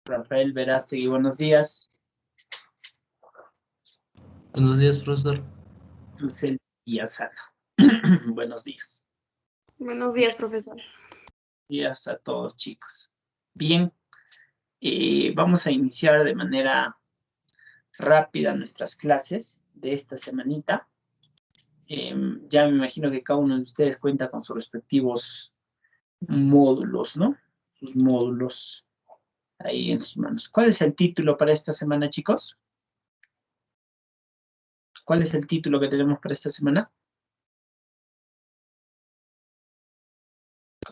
Rafael Verástegui, buenos días. Buenos días, profesor. Lucel Villasana. Buenos días. Buenos días, profesor. Buenos días a todos, chicos. Bien, vamos a iniciar de manera rápida nuestras clases de esta semanita. Ya me imagino que cada uno de ustedes cuenta con sus respectivos módulos, ¿no? Sus módulos ahí en sus manos. ¿Cuál es el título para esta semana, chicos? ¿Cuál es el título que tenemos para esta semana?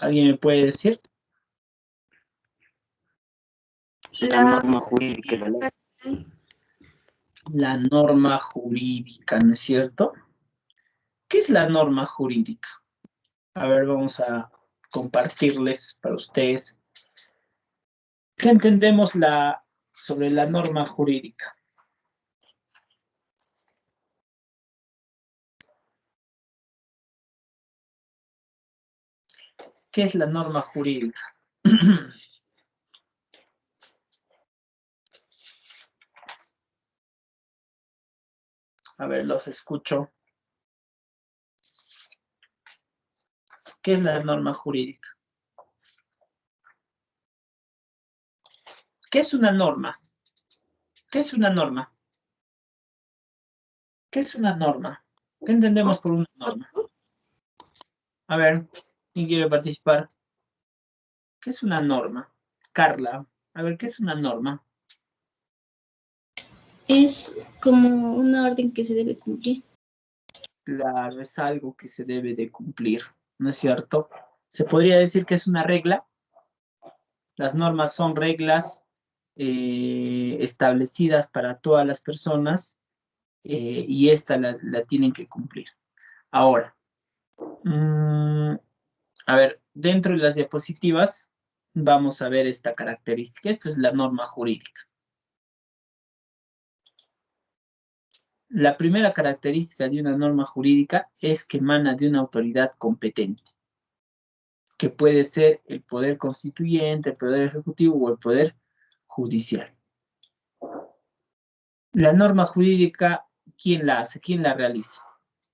¿Alguien me puede decir? La norma jurídica, ¿verdad? La norma jurídica, ¿no es cierto? ¿Qué es la norma jurídica? A ver, vamos a compartirles para ustedes. ¿Qué entendemos sobre la norma jurídica? ¿Qué es la norma jurídica? A ver, los escucho. ¿Qué es la norma jurídica? ¿Qué es una norma? ¿Qué es una norma? ¿Qué es una norma? ¿Qué entendemos por una norma? A ver, ¿quién quiere participar? ¿Qué es una norma? Carla, a ver, ¿qué es una norma? Es como una orden que se debe cumplir. Claro, es algo que se debe de cumplir, ¿no es cierto? ¿Se podría decir que es una regla? Las normas son reglas establecidas para todas las personas y esta la tienen que cumplir. Ahora, a ver, dentro de las diapositivas vamos a ver esta característica. Esta es la norma jurídica. La primera característica de una norma jurídica es que emana de una autoridad competente, que puede ser el poder constituyente, el poder ejecutivo o el poder judicial. La norma jurídica, ¿quién la hace? ¿Quién la realiza?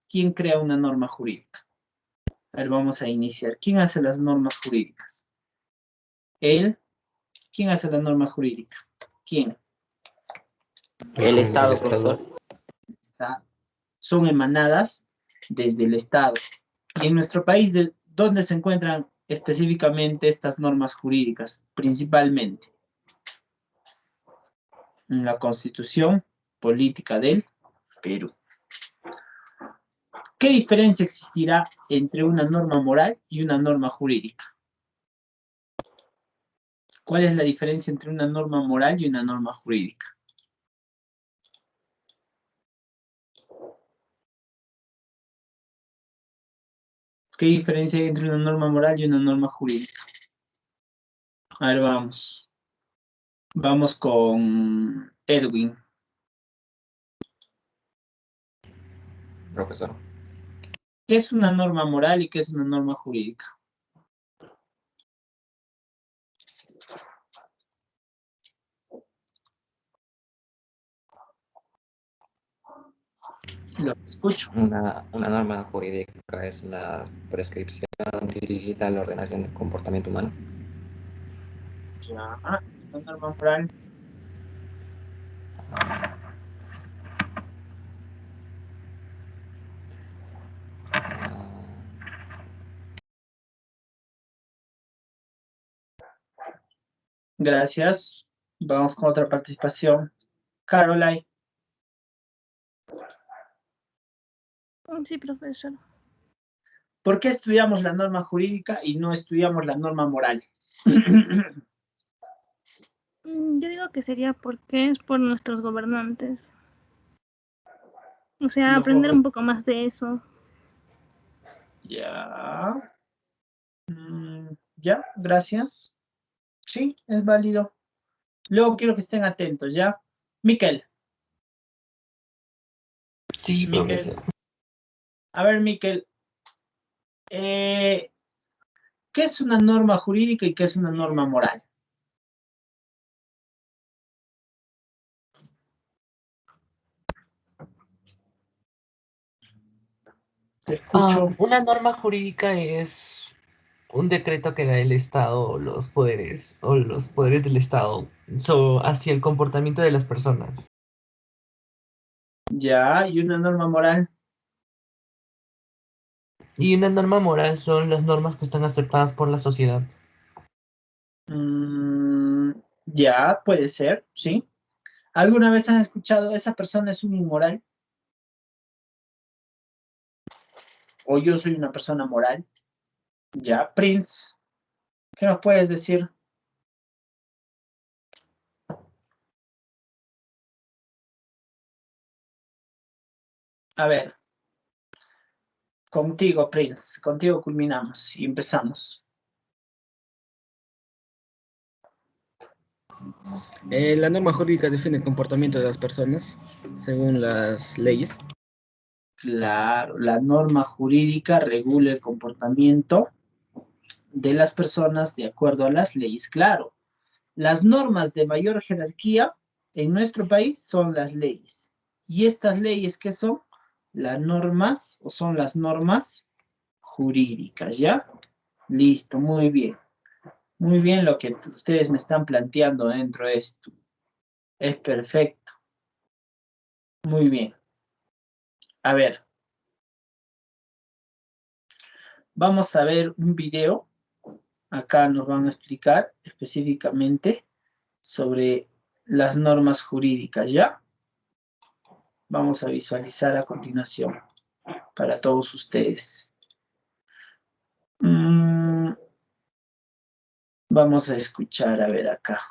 ¿Quién crea una norma jurídica? A ver, vamos a iniciar. ¿Quién hace las normas jurídicas? ¿Él? ¿Quién hace la norma jurídica? ¿Quién? El Estado, profesor. Son emanadas desde el Estado. Y en nuestro país, ¿dónde se encuentran específicamente estas normas jurídicas? Principalmente en la Constitución Política del Perú. ¿Qué diferencia existirá entre una norma moral y una norma jurídica? ¿Cuál es la diferencia entre una norma moral y una norma jurídica? ¿Qué diferencia hay entre una norma moral y una norma jurídica? A ver, vamos. Vamos con Edwin. Profesor. ¿Qué es una norma moral y qué es una norma jurídica? Lo escucho. Una norma jurídica es una prescripción dirigida a la ordenación del comportamiento humano. Ya, una norma moral. Gracias. Vamos con otra participación. Caroline. Sí, profesor. ¿Por qué estudiamos la norma jurídica y no estudiamos la norma moral? Yo digo que sería porque es por nuestros gobernantes. O sea, aprender un poco más de eso. Ya. Ya, gracias. Sí, es válido. Luego quiero que estén atentos, ¿ya? Miquel. Sí, Miquel. profesor. A ver, Miquel. ¿Qué es una norma jurídica y qué es una norma moral? Te escucho. Una norma jurídica es un decreto que da el Estado o los poderes del Estado hacia el comportamiento de las personas. Ya, y una norma moral. Y una norma moral son las normas que están aceptadas por la sociedad. Ya, puede ser, sí. ¿Alguna vez han escuchado esa persona es un inmoral? ¿O yo soy una persona moral? Ya, Prince, ¿qué nos puedes decir? A ver, contigo, Prince, contigo culminamos y empezamos. La norma jurídica define el comportamiento de las personas según las leyes. Claro, la norma jurídica regula el comportamiento de las personas de acuerdo a las leyes. Claro, las normas de mayor jerarquía en nuestro país son las leyes. ¿Y estas leyes qué son? Las normas o son las normas jurídicas, ¿ya? Listo, muy bien. Muy bien lo que ustedes me están planteando dentro de esto. Es perfecto. Muy bien. A ver. Vamos a ver un video. Acá nos van a explicar específicamente sobre las normas jurídicas, ¿ya? Vamos a visualizar a continuación para todos ustedes. Vamos a escuchar, a ver acá.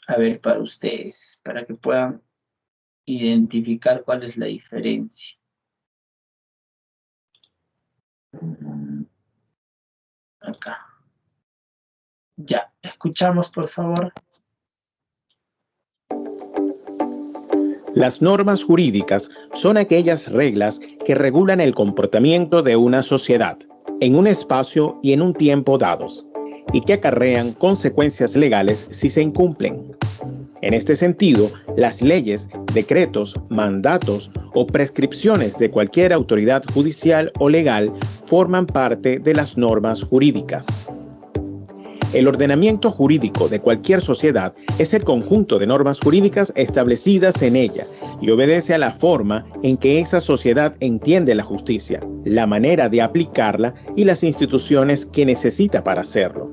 A ver, para ustedes, para que puedan identificar cuál es la diferencia. Acá. Ya, escuchamos, por favor. Las normas jurídicas son aquellas reglas que regulan el comportamiento de una sociedad en un espacio y en un tiempo dados y que acarrean consecuencias legales si se incumplen. En este sentido, las leyes, decretos, mandatos o prescripciones de cualquier autoridad judicial o legal forman parte de las normas jurídicas. El ordenamiento jurídico de cualquier sociedad es el conjunto de normas jurídicas establecidas en ella y obedece a la forma en que esa sociedad entiende la justicia, la manera de aplicarla y las instituciones que necesita para hacerlo.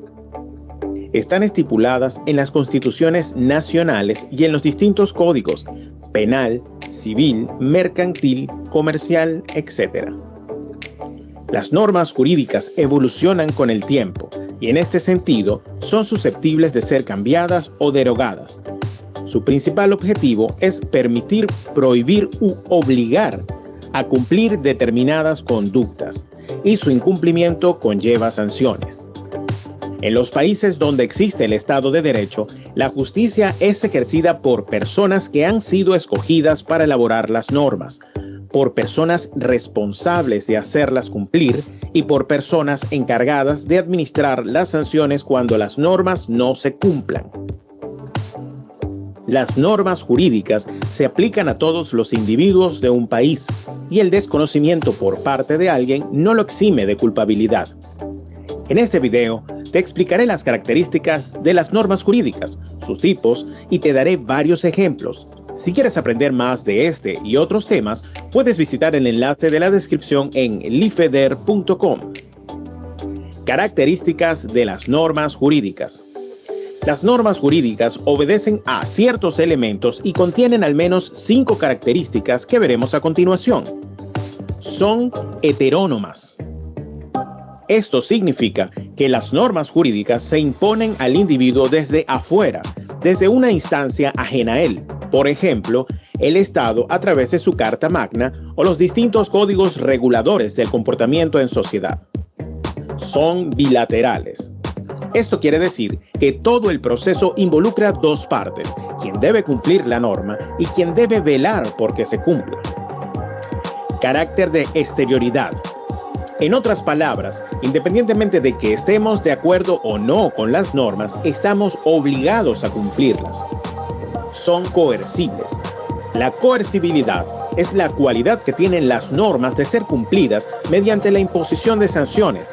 Están estipuladas en las constituciones nacionales y en los distintos códigos penal, civil, mercantil, comercial, etc. Las normas jurídicas evolucionan con el tiempo y en este sentido son susceptibles de ser cambiadas o derogadas. Su principal objetivo es permitir, prohibir u obligar a cumplir determinadas conductas y su incumplimiento conlleva sanciones. En los países donde existe el Estado de Derecho, la justicia es ejercida por personas que han sido escogidas para elaborar las normas, por personas responsables de hacerlas cumplir y por personas encargadas de administrar las sanciones cuando las normas no se cumplan. Las normas jurídicas se aplican a todos los individuos de un país y el desconocimiento por parte de alguien no lo exime de culpabilidad. En este video te explicaré las características de las normas jurídicas, sus tipos y te daré varios ejemplos. Si quieres aprender más de este y otros temas, puedes visitar el enlace de la descripción en lifeder.com. Características de las normas jurídicas. Las normas jurídicas obedecen a ciertos elementos y contienen al menos 5 características que veremos a continuación. Son heterónomas. Esto significa que las normas jurídicas se imponen al individuo desde afuera, desde una instancia ajena a él. Por ejemplo, el Estado a través de su Carta Magna o los distintos códigos reguladores del comportamiento en sociedad. Son bilaterales. Esto quiere decir que todo el proceso involucra dos partes, quien debe cumplir la norma y quien debe velar porque se cumpla. Carácter de exterioridad. En otras palabras, independientemente de que estemos de acuerdo o no con las normas, estamos obligados a cumplirlas. Son coercibles. La coercibilidad es la cualidad que tienen las normas de ser cumplidas mediante la imposición de sanciones.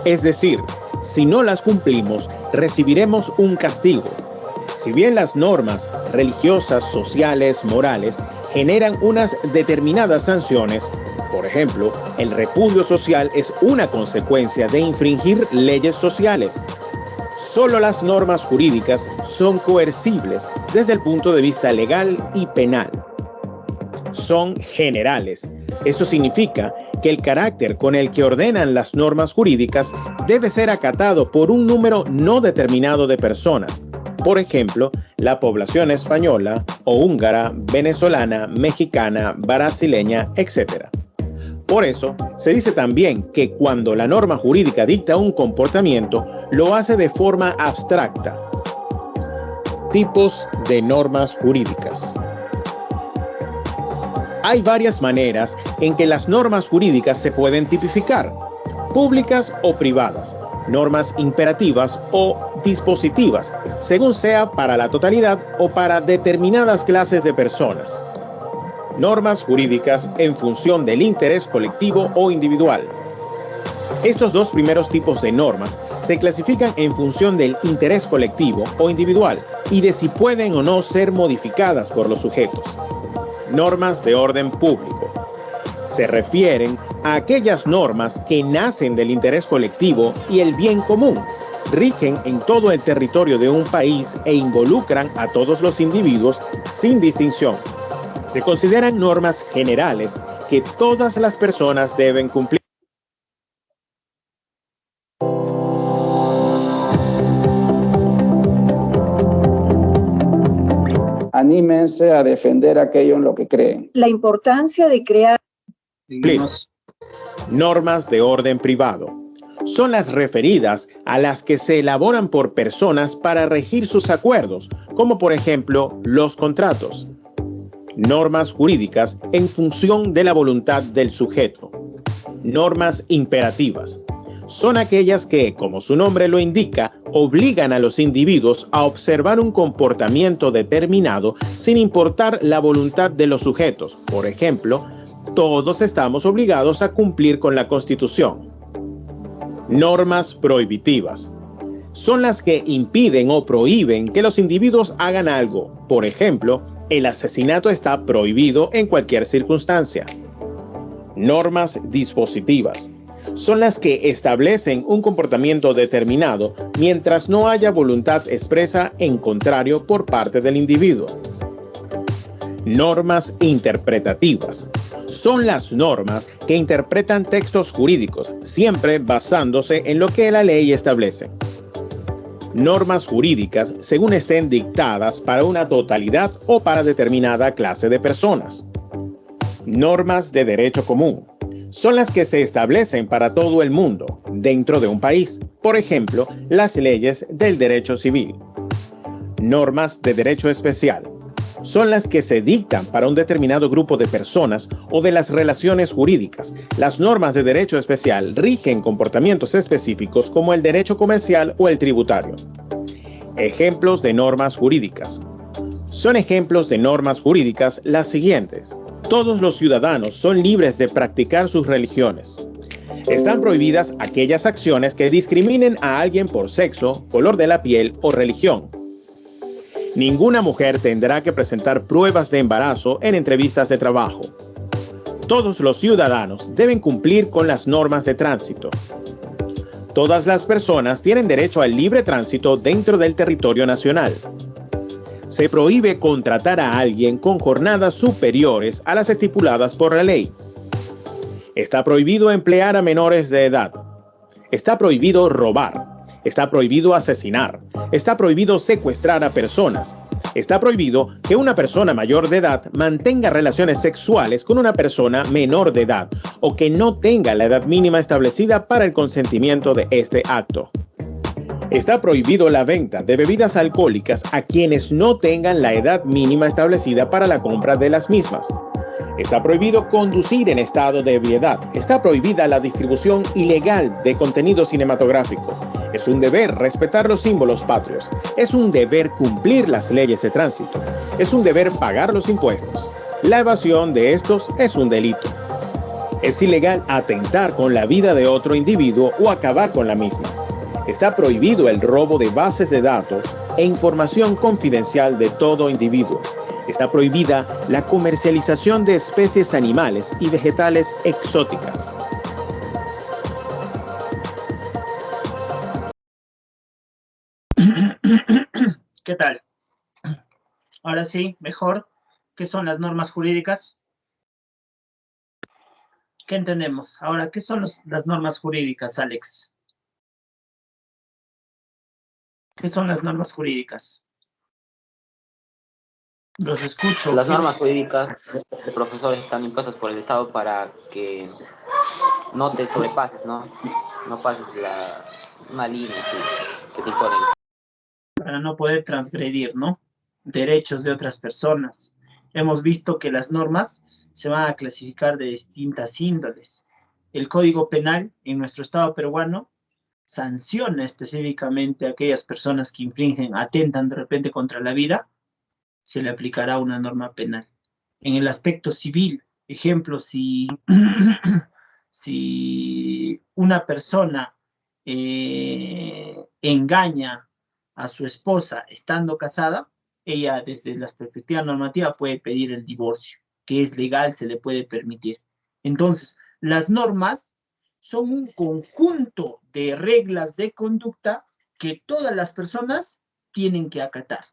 Es decir, si no las cumplimos, recibiremos un castigo. Si bien las normas religiosas, sociales, morales generan unas determinadas sanciones, por ejemplo, el repudio social es una consecuencia de infringir leyes sociales. Solo las normas jurídicas son coercibles desde el punto de vista legal y penal. Son generales. Esto significa que el carácter con el que ordenan las normas jurídicas debe ser acatado por un número no determinado de personas. Por ejemplo, la población española o húngara, venezolana, mexicana, brasileña, etc. Por eso, se dice también que cuando la norma jurídica dicta un comportamiento, lo hace de forma abstracta. Tipos de normas jurídicas. Hay varias maneras en que las normas jurídicas se pueden tipificar: públicas o privadas, normas imperativas o dispositivas, según sea para la totalidad o para determinadas clases de personas. Normas jurídicas en función del interés colectivo o individual. Estos dos primeros tipos de normas se clasifican en función del interés colectivo o individual y de si pueden o no ser modificadas por los sujetos. Normas de orden público. Se refieren a aquellas normas que nacen del interés colectivo y el bien común, rigen en todo el territorio de un país e involucran a todos los individuos sin distinción. Se consideran normas generales que todas las personas deben cumplir. Anímense a defender aquello en lo que creen. La importancia de crear normas de orden privado. Son las referidas a las que se elaboran por personas para regir sus acuerdos, como por ejemplo los contratos. Normas jurídicas en función de la voluntad del sujeto. Normas imperativas. Son aquellas que, como su nombre lo indica, obligan a los individuos a observar un comportamiento determinado sin importar la voluntad de los sujetos. Por ejemplo, todos estamos obligados a cumplir con la Constitución. Normas prohibitivas. Son las que impiden o prohíben que los individuos hagan algo. Por ejemplo, el asesinato está prohibido en cualquier circunstancia. Normas dispositivas. Son las que establecen un comportamiento determinado mientras no haya voluntad expresa en contrario por parte del individuo. Normas interpretativas. Son las normas que interpretan textos jurídicos, siempre basándose en lo que la ley establece. Normas jurídicas según estén dictadas para una totalidad o para determinada clase de personas. Normas de derecho común. Son las que se establecen para todo el mundo, dentro de un país. Por ejemplo, las leyes del derecho civil. Normas de derecho especial. Son las que se dictan para un determinado grupo de personas o de las relaciones jurídicas. Las normas de derecho especial rigen comportamientos específicos como el derecho comercial o el tributario. Ejemplos de normas jurídicas. Son ejemplos de normas jurídicas las siguientes. Todos los ciudadanos son libres de practicar sus religiones. Están prohibidas aquellas acciones que discriminen a alguien por sexo, color de la piel o religión. Ninguna mujer tendrá que presentar pruebas de embarazo en entrevistas de trabajo. Todos los ciudadanos deben cumplir con las normas de tránsito. Todas las personas tienen derecho al libre tránsito dentro del territorio nacional. Se prohíbe contratar a alguien con jornadas superiores a las estipuladas por la ley. Está prohibido emplear a menores de edad. Está prohibido robar. Está prohibido asesinar. Está prohibido secuestrar a personas. Está prohibido que una persona mayor de edad mantenga relaciones sexuales con una persona menor de edad o que no tenga la edad mínima establecida para el consentimiento de este acto. Está prohibido la venta de bebidas alcohólicas a quienes no tengan la edad mínima establecida para la compra de las mismas. Está prohibido conducir en estado de ebriedad. Está prohibida la distribución ilegal de contenido cinematográfico. Es un deber respetar los símbolos patrios. Es un deber cumplir las leyes de tránsito. Es un deber pagar los impuestos. La evasión de estos es un delito. Es ilegal atentar con la vida de otro individuo o acabar con la misma. Está prohibido el robo de bases de datos e información confidencial de todo individuo. Está prohibida la comercialización de especies animales y vegetales exóticas. ¿Qué tal? Ahora sí, mejor. ¿Qué son las normas jurídicas? ¿Qué entendemos? Ahora, ¿qué son las normas jurídicas, Alex? ¿Qué son las normas jurídicas? Los escucho. Las normas jurídicas, profesores, están impuestas por el Estado para que no te sobrepases, ¿no? No pases una línea que te impone. Para no poder transgredir, ¿no? Derechos de otras personas. Hemos visto que las normas se van a clasificar de distintas índoles. El Código Penal en nuestro Estado peruano sanciona específicamente a aquellas personas que infringen, atentan de repente contra la vida, se le aplicará una norma penal. En el aspecto civil, ejemplo, si una persona engaña a su esposa estando casada, ella desde la perspectiva normativa puede pedir el divorcio, que es legal, se le puede permitir. Entonces, las normas son un conjunto de reglas de conducta que todas las personas tienen que acatar.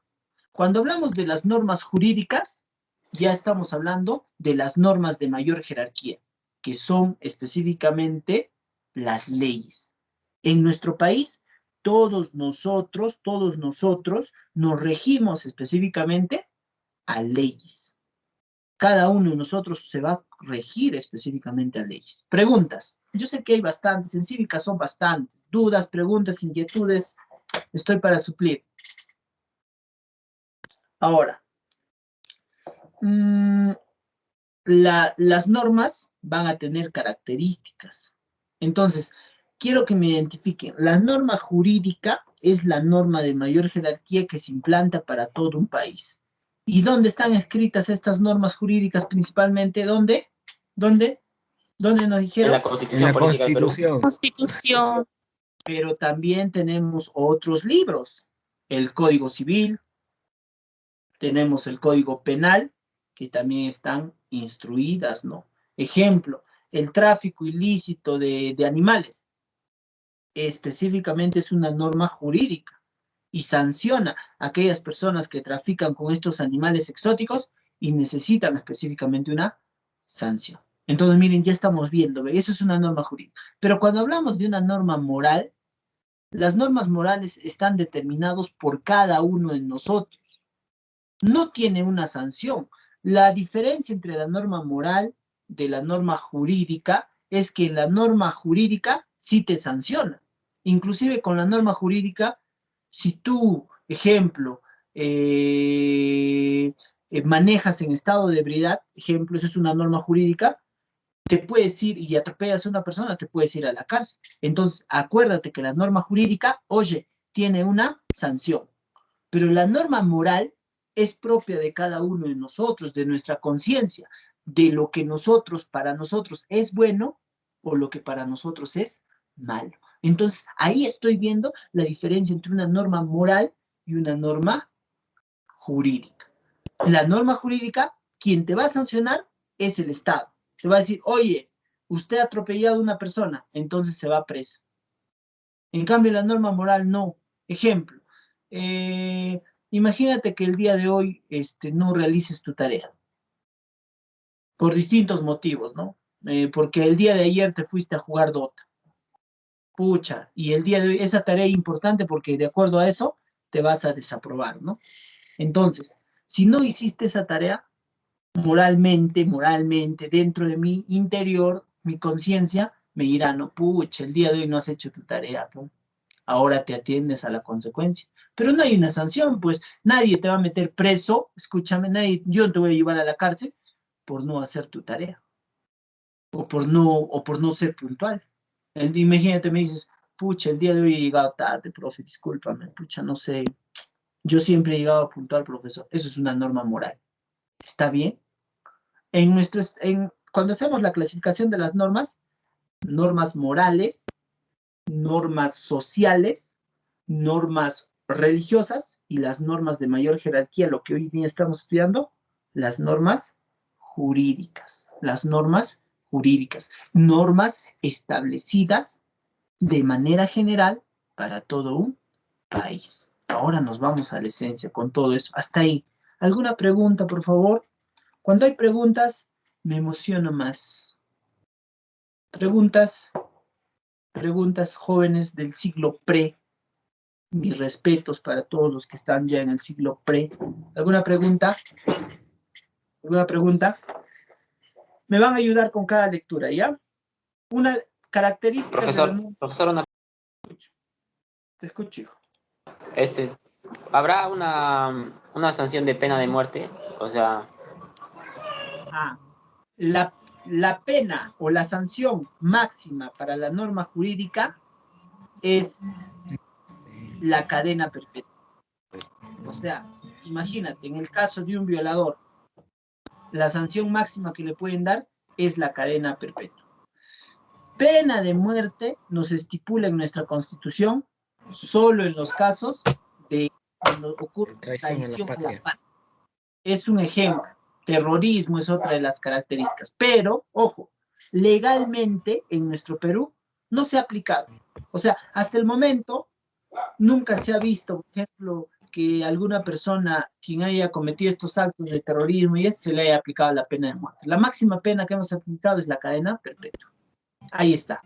Cuando hablamos de las normas jurídicas, ya estamos hablando de las normas de mayor jerarquía, que son específicamente las leyes. En nuestro país, todos nosotros nos regimos específicamente a leyes. Cada uno de nosotros se va a regir específicamente a leyes. Preguntas. Yo sé que hay bastantes, en cívica son bastantes. Dudas, preguntas, inquietudes, estoy para suplir. Ahora, las normas van a tener características. Entonces, quiero que me identifiquen. La norma jurídica es la norma de mayor jerarquía que se implanta para todo un país. ¿Y dónde están escritas estas normas jurídicas principalmente? ¿Dónde? ¿Dónde nos dijeron? En la Constitución. En la Constitución. Constitución. Pero también tenemos otros libros. El Código Civil, tenemos el Código Penal, que también están instruidas, ¿no? Ejemplo, el tráfico ilícito de animales, específicamente es una norma jurídica y sanciona a aquellas personas que trafican con estos animales exóticos y necesitan específicamente una sanción. Entonces, miren, ya estamos viendo, ¿ve? Eso es una norma jurídica. Pero cuando hablamos de una norma moral, las normas morales están determinadas por cada uno de nosotros. No tiene una sanción. La diferencia entre la norma moral de la norma jurídica es que en la norma jurídica sí te sanciona. Inclusive con la norma jurídica, si tú, ejemplo, manejas en estado de ebriedad, ejemplo, eso es una norma jurídica, te puedes ir y atropellas a una persona, te puedes ir a la cárcel. Entonces, acuérdate que la norma jurídica, oye, tiene una sanción. Pero la norma moral es propia de cada uno de nosotros, de nuestra conciencia, de lo que para nosotros es bueno o lo que para nosotros es malo. Entonces, ahí estoy viendo la diferencia entre una norma moral y una norma jurídica. La norma jurídica, quien te va a sancionar es el Estado. Te va a decir, oye, usted ha atropellado a una persona, entonces se va preso. En cambio, la norma moral no. Ejemplo, imagínate que el día de hoy no realices tu tarea. Por distintos motivos, ¿no? Porque el día de ayer te fuiste a jugar Dota. Pucha, y el día de hoy esa tarea es importante porque de acuerdo a eso te vas a desaprobar, ¿no? Entonces, si no hiciste esa tarea, moralmente, dentro de mi interior, mi conciencia me dirá, no, pucha, el día de hoy no has hecho tu tarea, ¿no? Ahora te atiendes a la consecuencia. Pero no hay una sanción, pues nadie te va a meter preso, escúchame, yo te voy a llevar a la cárcel por no hacer tu tarea, o por no ser puntual. Imagínate, me dices, pucha, el día de hoy he llegado tarde, profe, discúlpame, pucha, no sé, yo siempre he llegado puntual, profesor. Eso es una norma moral. ¿Está bien? Cuando hacemos la clasificación de las normas morales, normas sociales, normas religiosas y las normas de mayor jerarquía, lo que hoy día estamos estudiando, las normas jurídicas. Las normas jurídicas, normas establecidas de manera general para todo un país. Ahora nos vamos a la esencia con todo eso. Hasta ahí. ¿Alguna pregunta, por favor? Cuando hay preguntas, me emociono más. Preguntas jóvenes del siglo pre. Mis respetos para todos los que están ya en el siglo pre. ¿Alguna pregunta? ¿Alguna pregunta? Me van a ayudar con cada lectura, ¿ya? Una característica... Profesor, una... Te escucho, hijo. ¿Habrá una sanción de pena de muerte? O sea... La pena o la sanción máxima para la norma jurídica es la cadena perpetua. O sea, imagínate, en el caso de un violador, la sanción máxima que le pueden dar es la cadena perpetua. Pena de muerte nos estipula en nuestra Constitución solo en los casos de cuando ocurre traición a la patria. Es un ejemplo. Terrorismo es otra de las características. Pero, ojo, legalmente en nuestro Perú no se ha aplicado. O sea, hasta el momento nunca se ha visto, por ejemplo, que alguna persona quien haya cometido estos actos de terrorismo y se le haya aplicado la pena de muerte. La máxima pena que hemos aplicado es la cadena perpetua. Ahí está.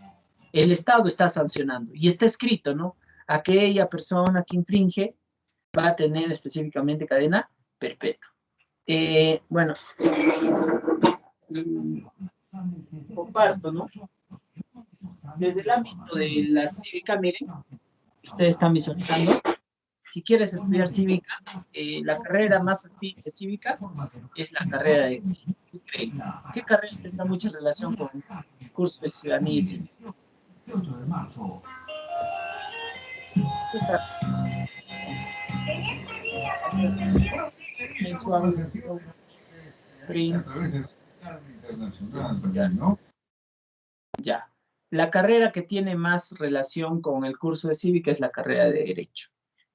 El Estado está sancionando y está escrito, ¿no? Aquella persona que infringe va a tener específicamente cadena perpetua. Bueno, comparto, ¿no? Desde el ámbito de la cívica, miren, ustedes están visualizando. Si quieres estudiar cívica, la carrera más afín de cívica es la carrera de... ¿Qué carrera tendrá mucha relación con el curso de ciudadanía y cívica? Ya. La carrera que tiene más relación con el curso de cívica es la carrera de Derecho.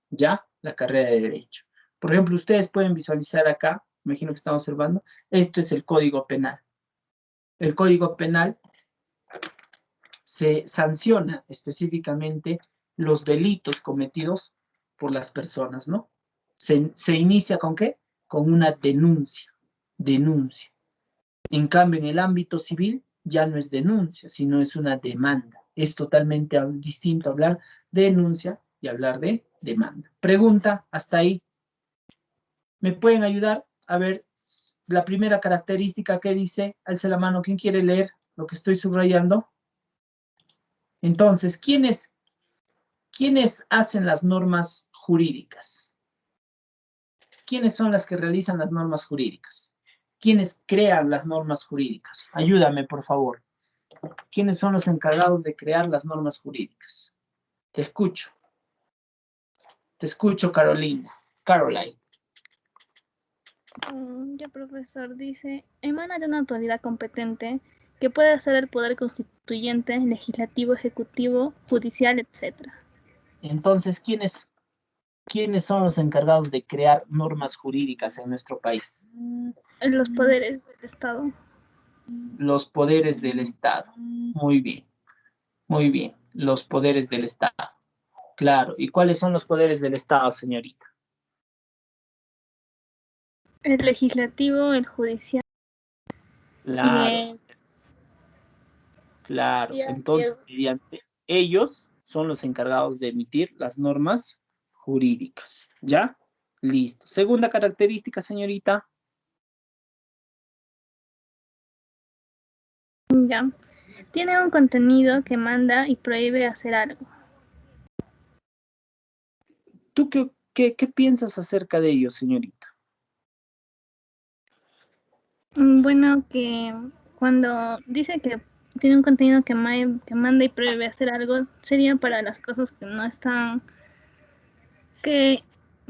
¿Ya? La carrera de Derecho. Por ejemplo, ustedes pueden visualizar acá, imagino que están observando, esto es el Código Penal. El Código Penal se sanciona específicamente los delitos cometidos por las personas, ¿no? Se inicia ¿con qué? Con una denuncia. Denuncia. En cambio, en el ámbito civil ya no es denuncia, sino es una demanda. Es totalmente distinto hablar de denuncia y hablar de demanda. Pregunta, hasta ahí. ¿Me pueden ayudar? A ver, la primera característica que dice, alce la mano, ¿quién quiere leer lo que estoy subrayando? Entonces, ¿quiénes hacen las normas jurídicas? ¿Quiénes son las que realizan las normas jurídicas? ¿Quiénes crean las normas jurídicas? Ayúdame, por favor. ¿Quiénes son los encargados de crear las normas jurídicas? Te escucho. Te escucho, Caroline. Ya, profesor, dice, emana de una autoridad competente que puede ser el poder constituyente, legislativo, ejecutivo, judicial, etc. Entonces, ¿quiénes son los encargados de crear normas jurídicas en nuestro país? Los poderes del Estado. Los poderes del Estado. Muy bien. Muy bien. Los poderes del Estado. Claro. ¿Y cuáles son los poderes del Estado, señorita? El legislativo, el judicial. Claro. Claro. Entonces, mediante ellos son los encargados de emitir las normas jurídicas. ¿Ya? Listo. Segunda característica, señorita. Ya. Tiene un contenido que manda y prohíbe hacer algo. ¿Tú qué piensas acerca de ello, señorita? Bueno, que cuando dice que tiene un contenido que manda y prohíbe hacer algo, sería para las cosas que no están, que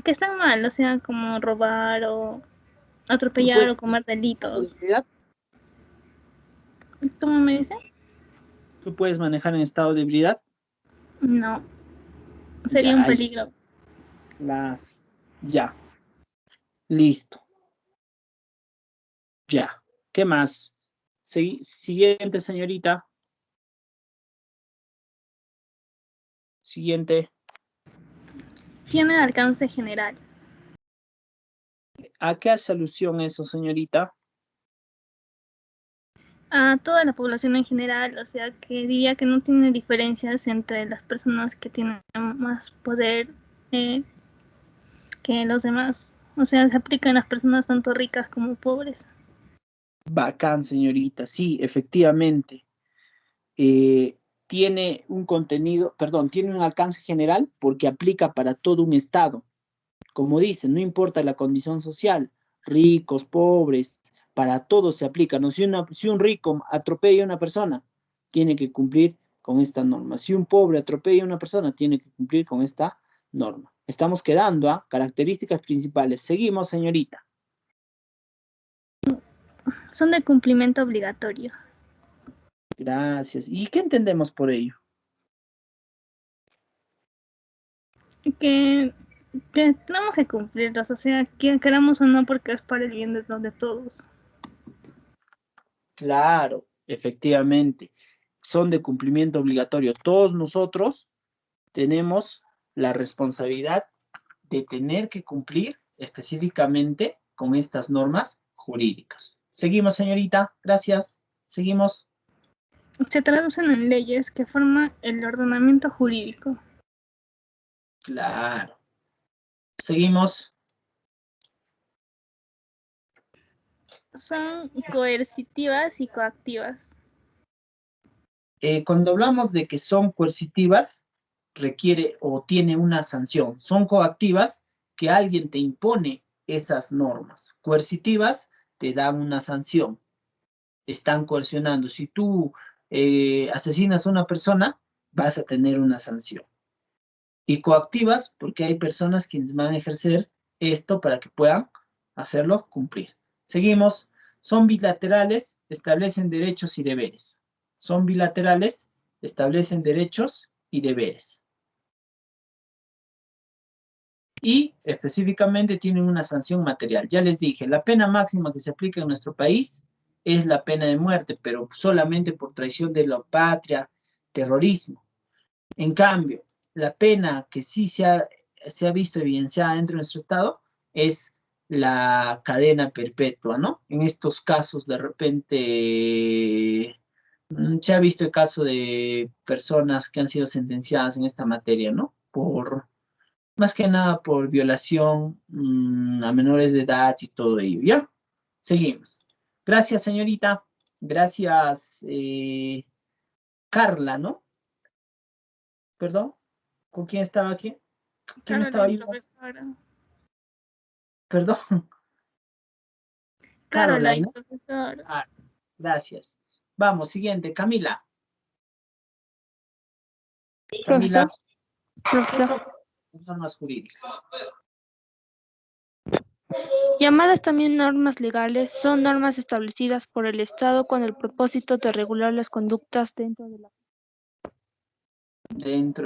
están mal, o sea, como robar o atropellar o cometer delitos. ¿Cómo me dice? ¿Tú puedes manejar en estado de ebriedad? No, sería Ya, un ahí peligro. Ya, listo, ya. ¿Qué más? Siguiente, señorita. Siguiente. Tiene alcance general. ¿A qué hace alusión eso, señorita? A toda la población en general, o sea, que diría que no tiene diferencias entre las personas que tienen más poder que los demás. O sea, se aplica en las personas tanto ricas como pobres. Bacán, señorita. Sí, efectivamente. Tiene un contenido, perdón, tiene un alcance general porque aplica para todo un estado. Como dicen, no importa la condición social, ricos, pobres, para todos se aplica, ¿no? Si un rico atropella a una persona, tiene que cumplir con esta norma. Si un pobre atropella a una persona, tiene que cumplir con esta norma. Estamos quedando a características principales. Seguimos, señorita. Son de cumplimiento obligatorio. Gracias. ¿Y qué entendemos por ello? Que tenemos que cumplirlos, o sea, que queramos o no, porque es para el bien de todos. Claro, efectivamente. Son de cumplimiento obligatorio. Todos nosotros tenemos la responsabilidad de tener que cumplir específicamente con estas normas jurídicas. Seguimos, señorita. Gracias. Seguimos. Se traducen en leyes que forman el ordenamiento jurídico. Claro. Seguimos. Son coercitivas y coactivas. Cuando hablamos de que son coercitivas, requiere o tiene una sanción. Son coactivas que alguien te impone esas normas. Coercitivas te dan una sanción. Están coercionando. Si tú asesinas a una persona, vas a tener una sanción. Y coactivas, porque hay personas quienes van a ejercer esto para que puedan hacerlo cumplir. Seguimos. Son bilaterales, establecen derechos y deberes. Son bilaterales, establecen derechos y deberes. Y específicamente tienen una sanción material. Ya les dije, la pena máxima que se aplica en nuestro país es la pena de muerte, pero solamente por traición de la patria, terrorismo. En cambio, la pena que sí se ha visto evidenciada dentro de nuestro Estado es la cadena perpetua, ¿no? En estos casos, de repente, se ha visto el caso de personas que han sido sentenciadas en esta materia, ¿no? Más que nada por violación a menores de edad y todo ello, ¿ya? Seguimos. Gracias, señorita. Gracias, Carla, ¿no? Perdón, ¿con quién estaba aquí? ¿Quién me estaba ayudando? Profesora. Perdón. Caroline, Caroline. profesora. Ah, gracias. Vamos, siguiente, Camila. Camila. Profesor. Normas jurídicas. Llamadas también normas legales, son normas establecidas por el Estado con el propósito de regular las conductas dentro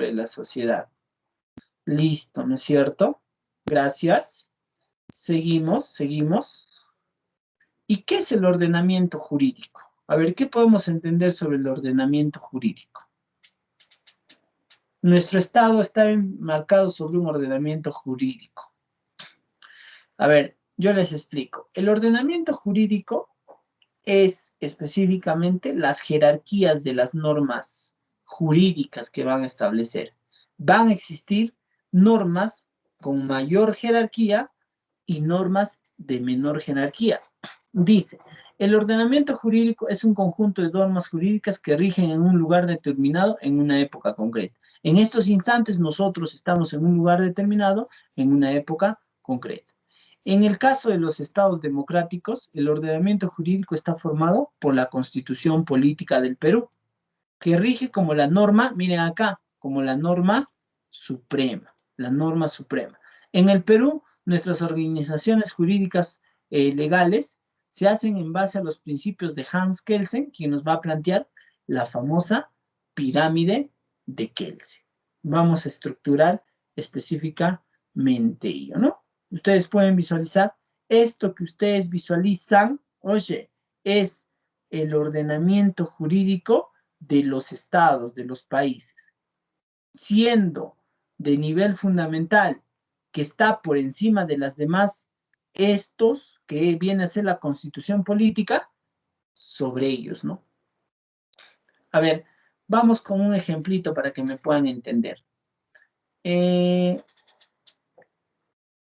de la sociedad. Listo, ¿no es cierto? Gracias. Seguimos. ¿Y qué es el ordenamiento jurídico? A ver, ¿qué podemos entender sobre el ordenamiento jurídico? Nuestro Estado está enmarcado sobre un ordenamiento jurídico. A ver, yo les explico. El ordenamiento jurídico es específicamente las jerarquías de las normas jurídicas que van a establecer. Van a existir normas con mayor jerarquía y normas de menor jerarquía. Dice, el ordenamiento jurídico es un conjunto de normas jurídicas que rigen en un lugar determinado en una época concreta. En estos instantes nosotros estamos en un lugar determinado en una época concreta. En el caso de los estados democráticos, el ordenamiento jurídico está formado por la Constitución Política del Perú, que rige como la norma, miren acá, como la norma suprema, En el Perú, nuestras organizaciones jurídicas legales se hacen en base a los principios de Hans Kelsen, quien nos va a plantear la famosa pirámide de Kelsen. Vamos a estructurar específicamente ello, ¿no? Ustedes pueden visualizar esto que ustedes visualizan, oye, es el ordenamiento jurídico de los estados, de los países, siendo de nivel fundamental que está por encima de las demás, estos que viene a ser la constitución política, sobre ellos, ¿no? A ver, vamos con un ejemplito para que me puedan entender.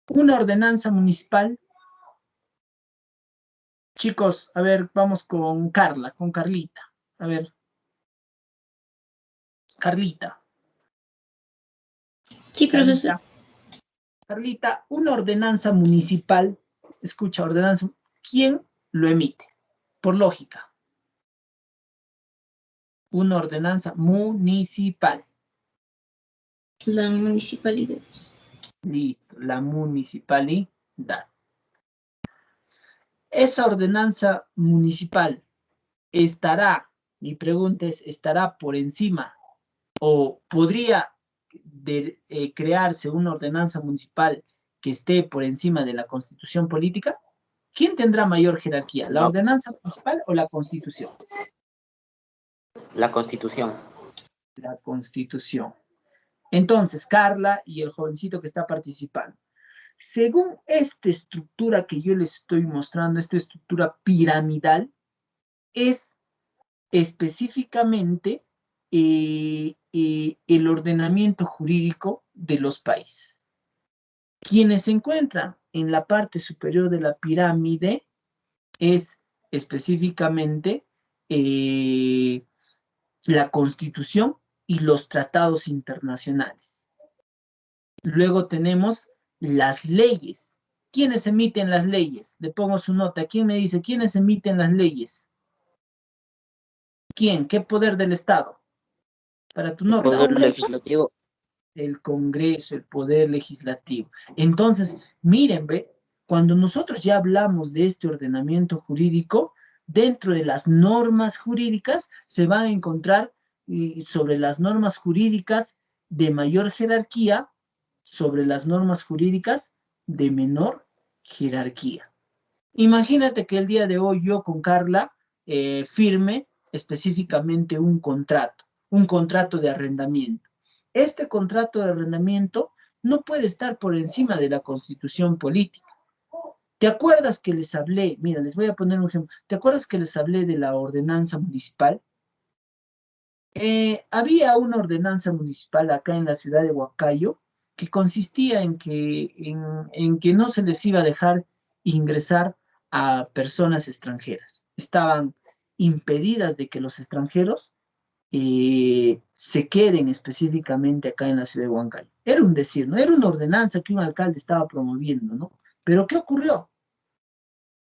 Una ordenanza municipal. Chicos, a ver, vamos con Carla, con Carlita. A ver. Carlita. Sí, profesor. Carlita, una ordenanza municipal, escucha, ordenanza, ¿quién lo emite? Por lógica. Una ordenanza municipal. La municipalidad. Listo, la municipalidad. Esa ordenanza municipal estará, mi pregunta es, ¿estará por encima o podría crearse una ordenanza municipal que esté por encima de la constitución política? ¿Quién tendrá mayor jerarquía, la ordenanza municipal o la constitución? La Constitución. La constitución. Entonces, Carla y el jovencito que está participando, según esta estructura que yo les estoy mostrando, esta estructura piramidal, es específicamente el ordenamiento jurídico de los países. Quienes se encuentran en la parte superior de la pirámide es específicamente la Constitución y los tratados internacionales. Luego tenemos las leyes. ¿Quiénes emiten las leyes? Le pongo su nota. ¿Quién me dice quiénes emiten las leyes? ¿Quién? ¿Qué poder del Estado? Para tu nota. El poder legislativo. El Congreso, el poder legislativo. Entonces, miren, ve, cuando nosotros ya hablamos de este ordenamiento jurídico, dentro de las normas jurídicas se van a encontrar sobre las normas jurídicas de mayor jerarquía, sobre las normas jurídicas de menor jerarquía. Imagínate que el día de hoy yo con Carla firme específicamente un contrato de arrendamiento. Este contrato de arrendamiento no puede estar por encima de la constitución política. ¿Te acuerdas que les hablé? Mira, les voy a poner un ejemplo. ¿Te acuerdas que les hablé de la ordenanza municipal? Había una ordenanza municipal acá en la ciudad de Huancayo que consistía en que no se les iba a dejar ingresar a personas extranjeras. Estaban impedidas de que los extranjeros se queden específicamente acá en la ciudad de Huancayo. Era un decir, ¿no? Era una ordenanza que un alcalde estaba promoviendo, ¿no? Pero ¿qué ocurrió?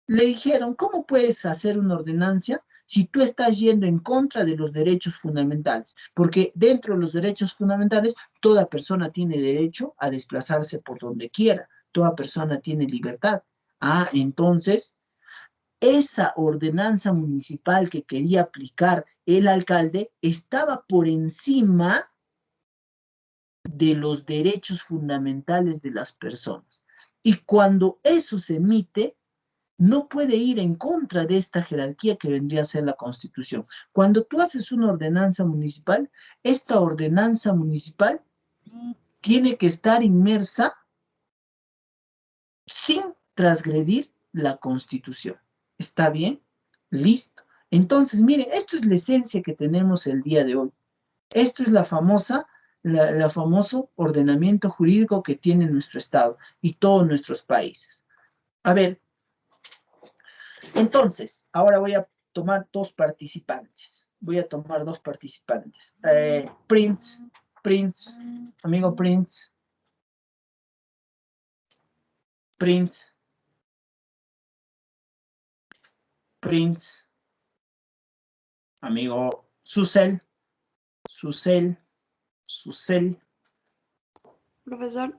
Le dijeron, ¿cómo puedes hacer una ordenanza si tú estás yendo en contra de los derechos fundamentales? Porque dentro de los derechos fundamentales, toda persona tiene derecho a desplazarse por donde quiera. Toda persona tiene libertad. Ah, entonces, esa ordenanza municipal que quería aplicar el alcalde estaba por encima de los derechos fundamentales de las personas. Y cuando eso se emite, no puede ir en contra de esta jerarquía que vendría a ser la Constitución. Cuando tú haces una ordenanza municipal, esta ordenanza municipal tiene que estar inmersa sin transgredir la Constitución. ¿Está bien? Listo. Entonces, miren, esto es la esencia que tenemos el día de hoy. Esto es la famoso ordenamiento jurídico que tiene nuestro Estado y todos nuestros países. A ver, entonces, ahora voy a tomar dos participantes. Prince, amigo Prince. Amigo Susel. Profesor.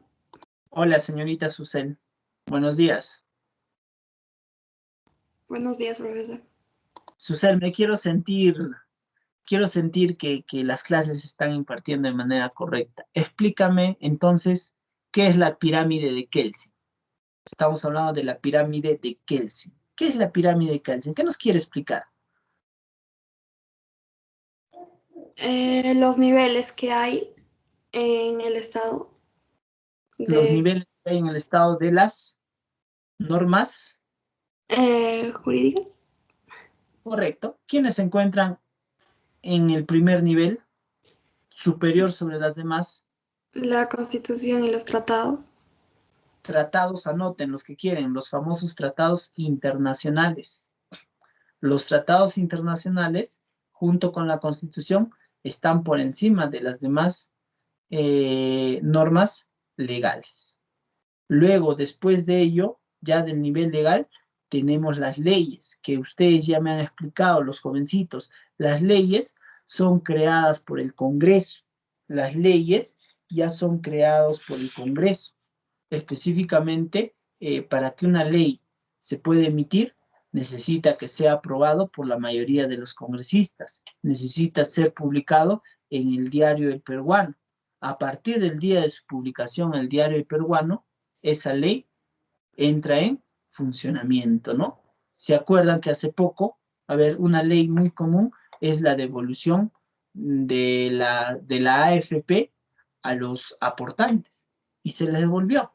Hola, señorita Susel. Buenos días. Buenos días, profesor. Susel, me quiero sentir que las clases se están impartiendo de manera correcta. Explícame, entonces, ¿qué es la pirámide de Kelsen? Estamos hablando de la pirámide de Kelsen. ¿Qué es la pirámide de Kelsen? ¿Qué nos quiere explicar? Los niveles que hay en el estado Los niveles que hay en el estado de las normas jurídicas. Correcto. ¿Quiénes se encuentran en el primer nivel, superior sobre las demás? La Constitución y los tratados. Tratados, anoten los que quieren, los famosos tratados internacionales. Los tratados internacionales, junto con la Constitución, están por encima de las demás normas legales. Luego, después de ello, ya del nivel legal, tenemos las leyes, que ustedes ya me han explicado, los jovencitos. Las leyes son creadas por el Congreso. Las leyes ya son creadas por el Congreso. Específicamente, para que una ley se pueda emitir, necesita que sea aprobado por la mayoría de los congresistas. Necesita ser publicado en el Diario El Peruano. A partir del día de su publicación en el Diario El Peruano, esa ley entra en funcionamiento, ¿no? ¿Se acuerdan que hace poco, una ley muy común es la devolución de la AFP a los aportantes? Y se les devolvió.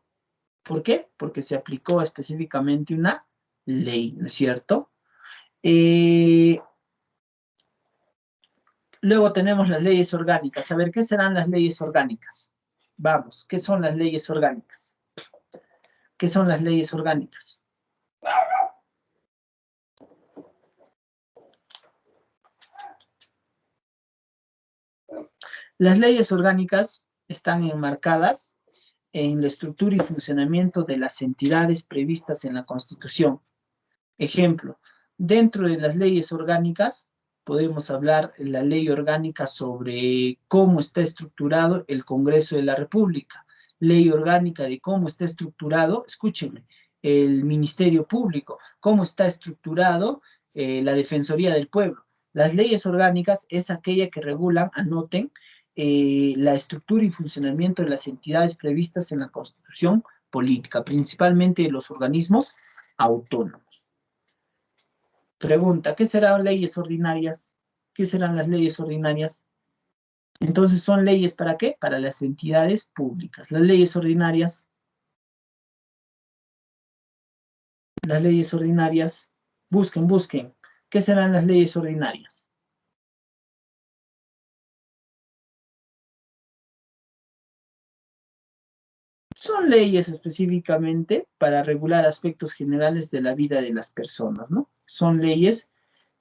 ¿Por qué? Porque se aplicó específicamente una ley, ¿no es cierto? Luego tenemos las leyes orgánicas. A ver, ¿qué serán las leyes orgánicas? Vamos, ¿qué son las leyes orgánicas? ¿Qué son las leyes orgánicas? Las leyes orgánicas están enmarcadas en la estructura y funcionamiento de las entidades previstas en la Constitución. Ejemplo, dentro de las leyes orgánicas podemos hablar de la ley orgánica sobre cómo está estructurado el Congreso de la República, ley orgánica de cómo está estructurado, escúchenme, el Ministerio Público, cómo está estructurado la Defensoría del Pueblo. Las leyes orgánicas es aquella que regulan, anoten, la estructura y funcionamiento de las entidades previstas en la Constitución política, principalmente de los organismos autónomos. Pregunta, ¿qué serán leyes ordinarias? ¿Qué serán las leyes ordinarias? Entonces, ¿son leyes para qué? Para las entidades públicas. Las leyes ordinarias, busquen. ¿Qué serán las leyes ordinarias? Son leyes específicamente para regular aspectos generales de la vida de las personas, ¿no? Son leyes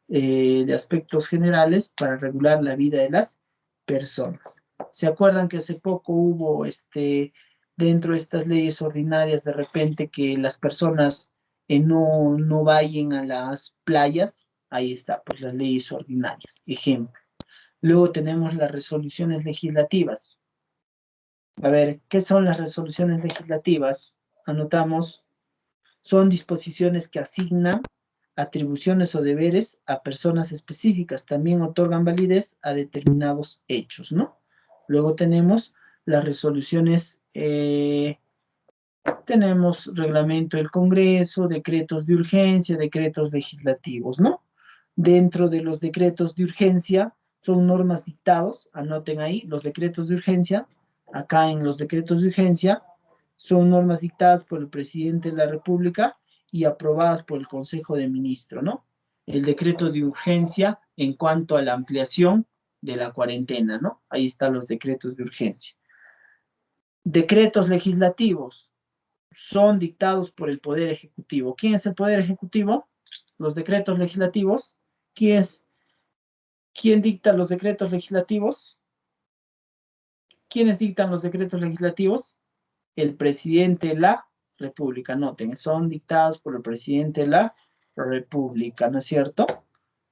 de aspectos generales para regular la vida de las personas. ¿Se acuerdan que hace poco hubo dentro de estas leyes ordinarias de repente que las personas no vayan a las playas? Ahí está, pues las leyes ordinarias, ejemplo. Luego tenemos las resoluciones legislativas. A ver, ¿qué son las resoluciones legislativas? Anotamos, son disposiciones que asignan atribuciones o deberes a personas específicas, también otorgan validez a determinados hechos, ¿no? Luego tenemos las resoluciones, tenemos reglamento del Congreso, decretos de urgencia, decretos legislativos, ¿no? Dentro de los decretos de urgencia son normas dictados, anoten ahí, los decretos de urgencia, acá en los decretos de urgencia, son normas dictadas por el presidente de la República y aprobadas por el Consejo de Ministros, ¿no? El decreto de urgencia en cuanto a la ampliación de la cuarentena, ¿no? Ahí están los decretos de urgencia. Decretos legislativos son dictados por el Poder Ejecutivo. ¿Quién es el Poder Ejecutivo? Los decretos legislativos. ¿Quién dicta los decretos legislativos? ¿Quiénes dictan los decretos legislativos? El presidente de la República. Noten, son dictados por el presidente de la República, ¿no es cierto?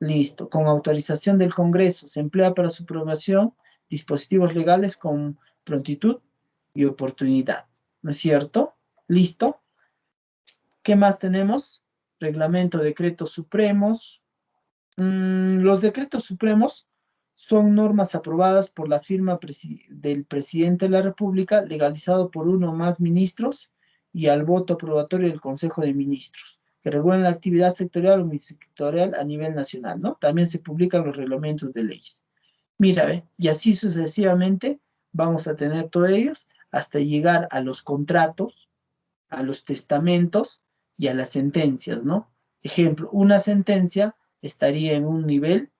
Listo. Con autorización del Congreso se emplea para su aprobación dispositivos legales con prontitud y oportunidad, ¿no es cierto? ¿Listo? ¿Qué más tenemos? reglamento, decretos supremos. Los decretos supremos son normas aprobadas por la firma del presidente de la República, legalizado por uno o más ministros y al voto aprobatorio del Consejo de Ministros, que regulan la actividad sectorial o sectorial a nivel nacional, ¿no? También se publican los reglamentos de leyes. Mira, ¿ve? Y así sucesivamente vamos a tener todos ellos hasta llegar a los contratos, a los testamentos y a las sentencias, ¿no? Ejemplo, una sentencia estaría en un nivel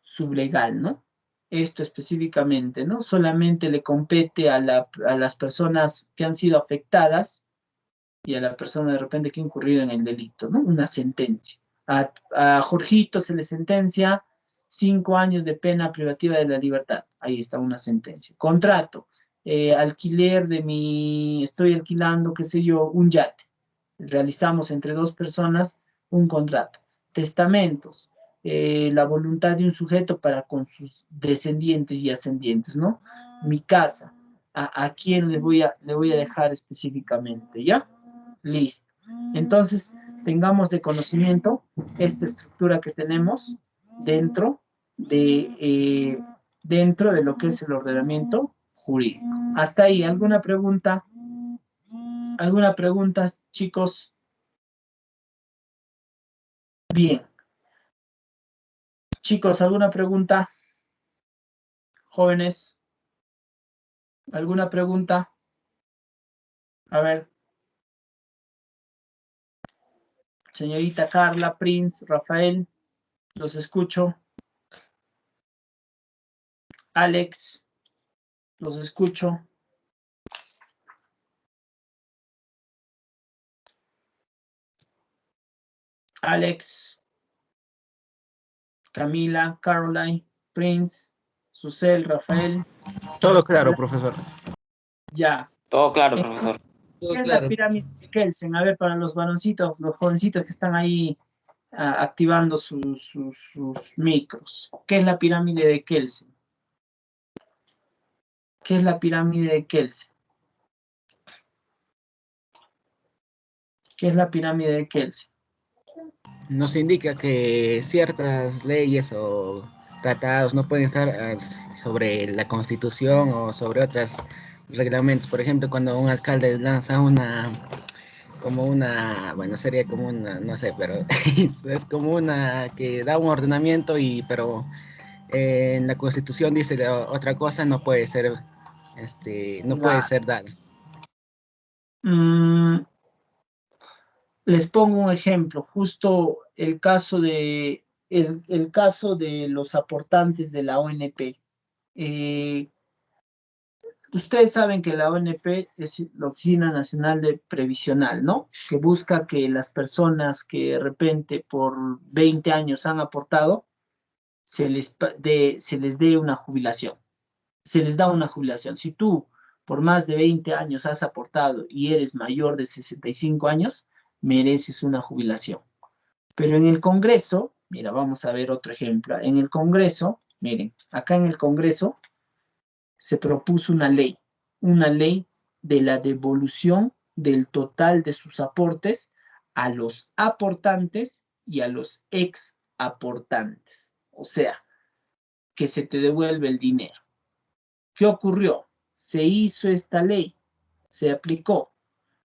sublegal, ¿no? Esto específicamente, ¿no? Solamente le compete a las personas que han sido afectadas y a la persona de repente que ha incurrido en el delito, ¿no? Una sentencia. A Jorgito se le sentencia 5 años de pena privativa de la libertad. Ahí está una sentencia. Contrato. Alquiler estoy alquilando, qué sé yo, un yate. Realizamos entre 2 personas un contrato. Testamentos. La voluntad de un sujeto para con sus descendientes y ascendientes, ¿no? Mi casa. ¿A quién le voy a dejar específicamente? ¿Ya? Listo. Entonces, tengamos de conocimiento esta estructura que tenemos dentro de lo que es el ordenamiento jurídico. Hasta ahí, ¿alguna pregunta? ¿Alguna pregunta, chicos? Bien. Chicos, ¿alguna pregunta? Jóvenes, ¿alguna pregunta? A ver. Señorita Carla, Prince, Rafael, los escucho. Alex, los escucho. Alex, Camila, Caroline, Prince, Susel, Rafael. Todo claro, profesor. Ya. Todo claro, profesor. ¿Qué es la pirámide de Kelsen? A ver, para los varoncitos, los jovencitos que están ahí activando sus micros. ¿Qué es la pirámide de Kelsen? ¿Qué es la pirámide de Kelsen? ¿Qué es la pirámide de Kelsen? Nos indica que ciertas leyes o tratados no pueden estar sobre la Constitución o sobre otros reglamentos. Por ejemplo, cuando un alcalde lanza bueno, sería como una, no sé, pero es como una que da un ordenamiento pero en la Constitución dice otra cosa, no puede ser, no puede ser dada. Les pongo un ejemplo, justo el caso de los aportantes de la ONP. Ustedes saben que la ONP es la Oficina Nacional de Previsional, ¿no? Que busca que las personas que de repente por 20 años han aportado, se les dé una jubilación. Se les da una jubilación. Si tú por más de 20 años has aportado y eres mayor de 65 años, mereces una jubilación. Pero en el Congreso, mira, vamos a ver otro ejemplo. En el Congreso, miren, acá en el Congreso se propuso una ley de la devolución del total de sus aportes a los aportantes y a los ex aportantes. O sea, que se te devuelve el dinero. ¿Qué ocurrió? Se hizo esta ley, se aplicó,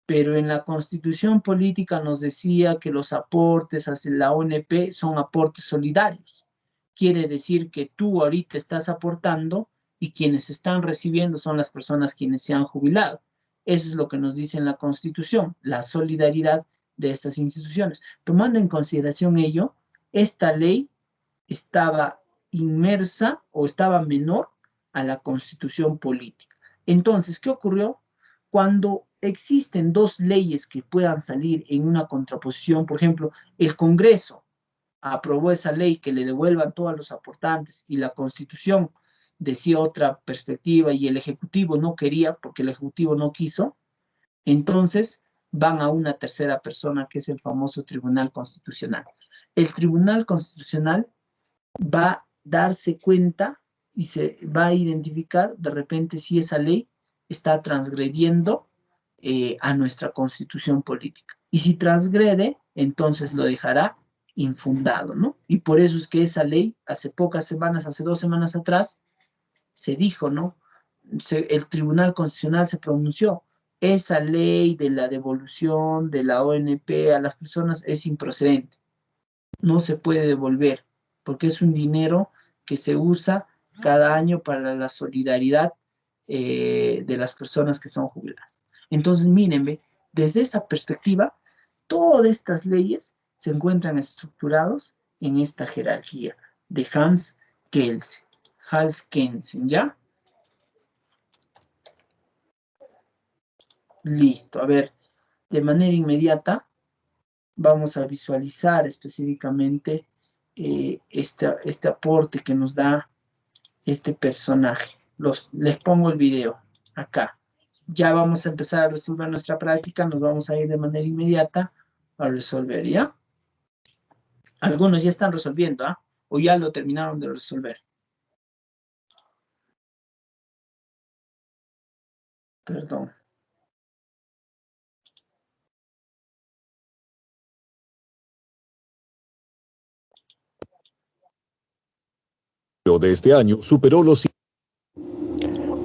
pero en la Constitución Política nos decía que los aportes hacia la ONP son aportes solidarios. Quiere decir que tú ahorita estás aportando y quienes están recibiendo son las personas quienes se han jubilado. Eso es lo que nos dice en la Constitución, la solidaridad de estas instituciones. Tomando en consideración ello, esta ley estaba inmersa o estaba menor a la Constitución Política. Entonces, ¿qué ocurrió? Cuando existen 2 leyes que puedan salir en una contraposición, por ejemplo, el Congreso aprobó esa ley que le devuelvan todos los aportantes y la Constitución decía otra perspectiva y el Ejecutivo no quería porque el Ejecutivo no quiso, entonces van a una tercera persona que es el famoso Tribunal Constitucional. El Tribunal Constitucional va a darse cuenta y se va a identificar de repente si esa ley está transgrediendo a nuestra constitución política. Y si transgrede, entonces lo dejará infundado, ¿no? Y por eso es que esa ley, hace pocas semanas, hace 2 semanas atrás, se dijo, ¿no? El Tribunal Constitucional se pronunció. Esa ley de la devolución de la ONP a las personas es improcedente. No se puede devolver, porque es un dinero que se usa cada año para la solidaridad de las personas que son jubiladas. Entonces, mírenme, desde esta perspectiva, todas estas leyes se encuentran estructurados en esta jerarquía de Hans-Kelsen, ¿ya? Listo, a ver, de manera inmediata vamos a visualizar específicamente este aporte que nos da este personaje. Les pongo el video acá. Ya vamos a empezar a resolver nuestra práctica, nos vamos a ir de manera inmediata a resolver, ¿ya? Algunos ya están resolviendo, ¿ah? O ya lo terminaron de resolver. Perdón. De este año superó los...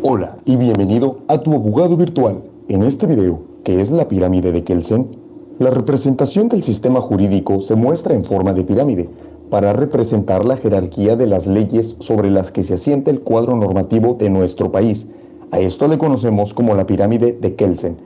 Hola y bienvenido a tu abogado virtual. En este video, que es la pirámide de Kelsen, la representación del sistema jurídico se muestra en forma de pirámide para representar la jerarquía de las leyes sobre las que se asienta el cuadro normativo de nuestro país. A esto le conocemos como la pirámide de Kelsen.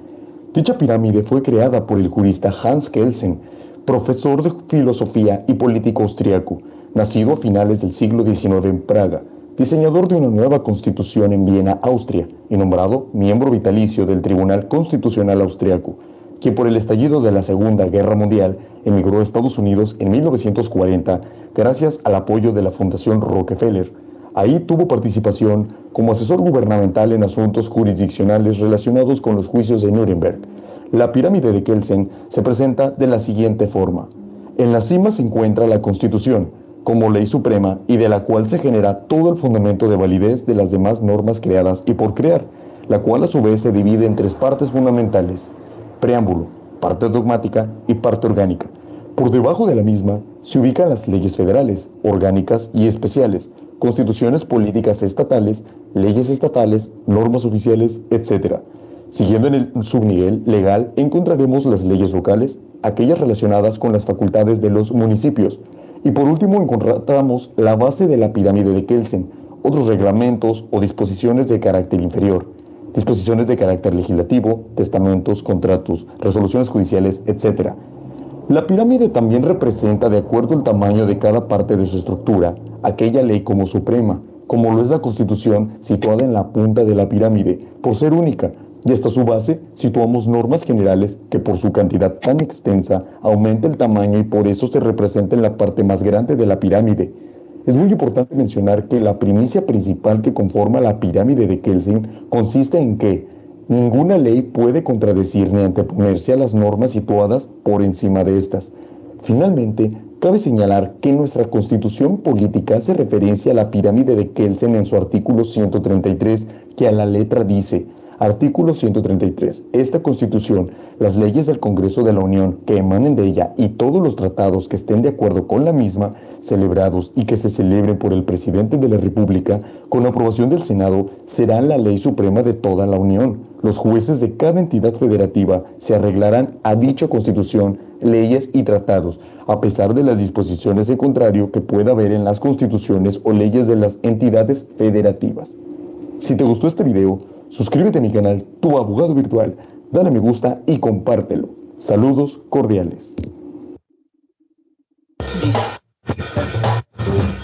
Dicha pirámide fue creada por el jurista Hans Kelsen, profesor de filosofía y político austriaco, nacido a finales del siglo XIX en Praga, diseñador de una nueva constitución en Viena, Austria, y nombrado miembro vitalicio del Tribunal Constitucional Austriaco, quien por el estallido de la Segunda Guerra Mundial emigró a Estados Unidos en 1940 gracias al apoyo de la Fundación Rockefeller. Ahí tuvo participación como asesor gubernamental en asuntos jurisdiccionales relacionados con los juicios de Nuremberg. La pirámide de Kelsen se presenta de la siguiente forma. En la cima se encuentra la Constitución, como ley suprema y de la cual se genera todo el fundamento de validez de las demás normas creadas y por crear, la cual a su vez se divide en 3 partes fundamentales: preámbulo, parte dogmática y parte orgánica. Por debajo de la misma se ubican las leyes federales, orgánicas y especiales, constituciones políticas estatales, leyes estatales, normas oficiales, etc. Siguiendo en el subnivel legal encontraremos las leyes locales, aquellas relacionadas con las facultades de los municipios. Y por último encontramos la base de la pirámide de Kelsen, otros reglamentos o disposiciones de carácter inferior, disposiciones de carácter legislativo, testamentos, contratos, resoluciones judiciales, etc. La pirámide también representa, de acuerdo al tamaño de cada parte de su estructura, aquella ley como suprema, como lo es la Constitución situada en la punta de la pirámide, por ser única, y hasta su base situamos normas generales que por su cantidad tan extensa aumenta el tamaño y por eso se representa en la parte más grande de la pirámide. Es muy importante mencionar que la primicia principal que conforma la pirámide de Kelsen consiste en que ninguna ley puede contradecir ni anteponerse a las normas situadas por encima de estas. Finalmente, cabe señalar que nuestra Constitución política hace referencia a la pirámide de Kelsen en su artículo 133, que a la letra dice: Artículo 133. Esta Constitución, las leyes del Congreso de la Unión que emanen de ella y todos los tratados que estén de acuerdo con la misma, celebrados y que se celebren por el Presidente de la República, con aprobación del Senado, serán la ley suprema de toda la Unión. Los jueces de cada entidad federativa se arreglarán a dicha Constitución, leyes y tratados, a pesar de las disposiciones en contrario que pueda haber en las constituciones o leyes de las entidades federativas. Si te gustó este video, suscríbete a mi canal, Tu Abogado Virtual, dale me gusta y compártelo. Saludos cordiales.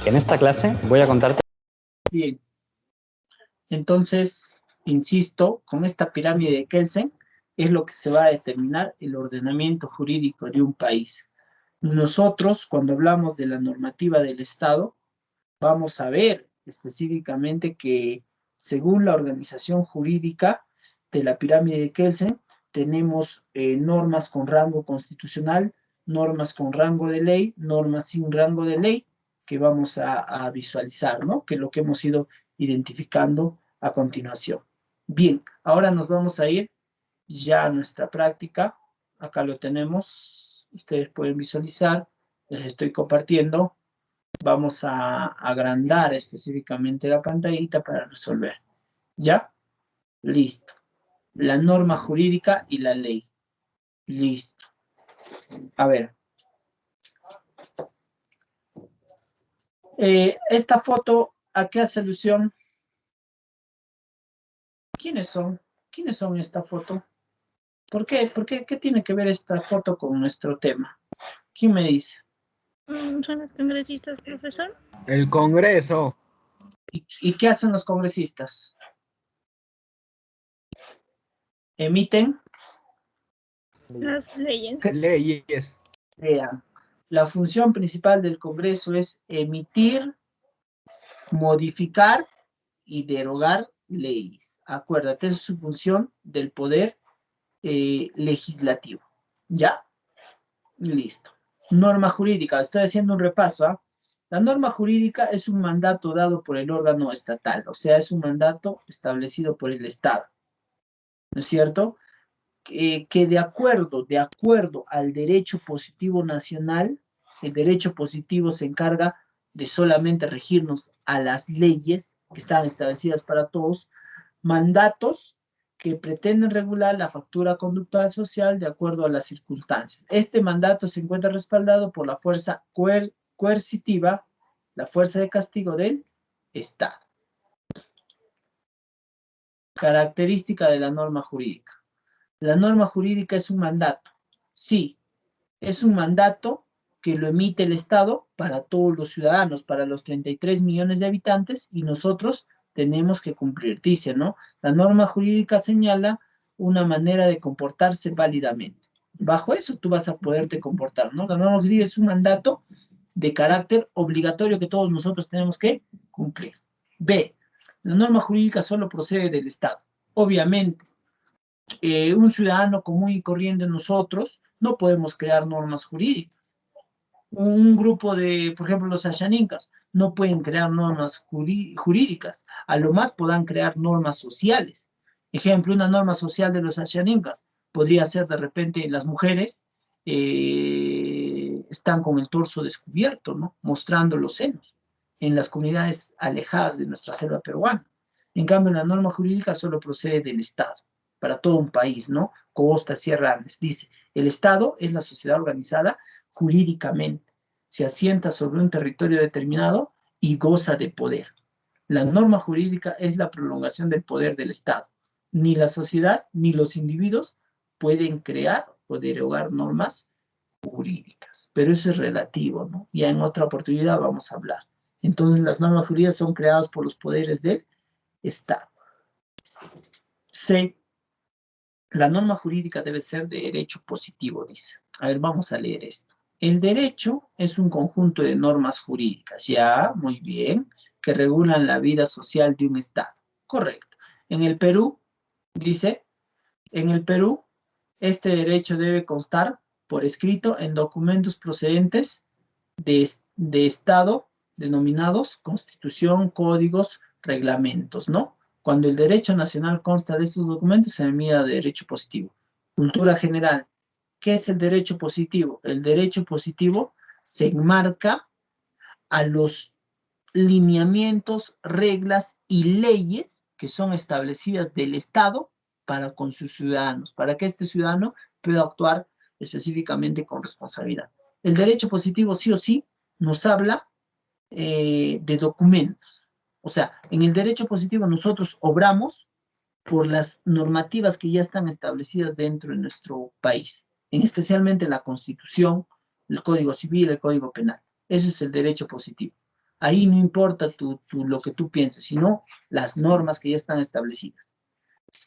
En esta clase voy a contarte... Bien. Entonces, insisto, con esta pirámide de Kelsen es lo que se va a determinar el ordenamiento jurídico de un país. Nosotros, cuando hablamos de la normativa del Estado, vamos a ver específicamente que según la organización jurídica de la pirámide de Kelsen, tenemos normas con rango constitucional, normas con rango de ley, normas sin rango de ley, que vamos a visualizar, ¿no? Que es lo que hemos ido identificando a continuación. Bien, ahora nos vamos a ir ya nuestra práctica. Acá lo tenemos. Ustedes pueden visualizar. Les estoy compartiendo. Vamos a agrandar específicamente la pantallita para resolver. ¿Ya? Listo. La norma jurídica y la ley. Listo. A ver. Esta foto, ¿a qué hace alusión? ¿Quiénes son? ¿Quiénes son esta foto? ¿Por qué? ¿Qué tiene que ver esta foto con nuestro tema? ¿Quién me dice? ¿Son los congresistas, profesor? El Congreso. ¿Y qué hacen los congresistas? Emiten las leyes. Leyes. Vean, la función principal del Congreso es emitir, modificar y derogar leyes. Acuérdate, esa es su función del poder legislativo. ¿Ya? Listo. Norma jurídica, estoy haciendo un repaso. ¿Ah? La norma jurídica es un mandato dado por el órgano estatal, o sea, es un mandato establecido por el Estado. ¿No es cierto? Que de acuerdo al derecho positivo nacional, el derecho positivo se encarga de solamente regirnos a las leyes que están establecidas para todos, mandatos que pretenden regular la factura conductual social de acuerdo a las circunstancias. Este mandato se encuentra respaldado por la fuerza coercitiva, la fuerza de castigo del Estado. Característica de la norma jurídica. La norma jurídica es un mandato. Sí, es un mandato que lo emite el Estado para todos los ciudadanos, para los 33 millones de habitantes, y nosotros tenemos que cumplir. Dice, ¿no? La norma jurídica señala una manera de comportarse válidamente. Bajo eso tú vas a poderte comportar, ¿no? La norma jurídica es un mandato de carácter obligatorio que todos nosotros tenemos que cumplir. B, la norma jurídica solo procede del Estado. Obviamente, un ciudadano común y corriente, nosotros no podemos crear normas jurídicas. Un grupo de, por ejemplo, los Ashanincas, no pueden crear normas jurídicas. A lo más podrán crear normas sociales. Ejemplo, una norma social de los Ashanincas podría ser de repente las mujeres están con el torso descubierto, ¿no? Mostrando los senos en las comunidades alejadas de nuestra selva peruana. En cambio, la norma jurídica solo procede del Estado, para todo un país, ¿no? Costa, Sierra Andes. Dice, el Estado es la sociedad organizada jurídicamente, se asienta sobre un territorio determinado y goza de poder. La norma jurídica es la prolongación del poder del Estado. Ni la sociedad ni los individuos pueden crear o derogar normas jurídicas, pero eso es relativo, ¿no? Ya en otra oportunidad vamos a hablar. Entonces, las normas jurídicas son creadas por los poderes del Estado. C. La norma jurídica debe ser de derecho positivo, dice. A ver, vamos a leer esto. El derecho es un conjunto de normas jurídicas, ya, muy bien, que regulan la vida social de un Estado. Correcto. En el Perú, dice, en el Perú, este derecho debe constar por escrito en documentos procedentes de Estado, denominados Constitución, códigos, reglamentos, ¿no? Cuando el derecho nacional consta de estos documentos, se denomina derecho positivo. Cultura general. ¿Qué es el derecho positivo? El derecho positivo se enmarca a los lineamientos, reglas y leyes que son establecidas del Estado para con sus ciudadanos, para que este ciudadano pueda actuar específicamente con responsabilidad. El derecho positivo sí o sí nos habla de documentos. O sea, en el derecho positivo nosotros obramos por las normativas que ya están establecidas dentro de nuestro país, especialmente la Constitución, el Código Civil, el Código Penal. Eso es el derecho positivo. Ahí no importa lo que tú pienses, sino las normas que ya están establecidas.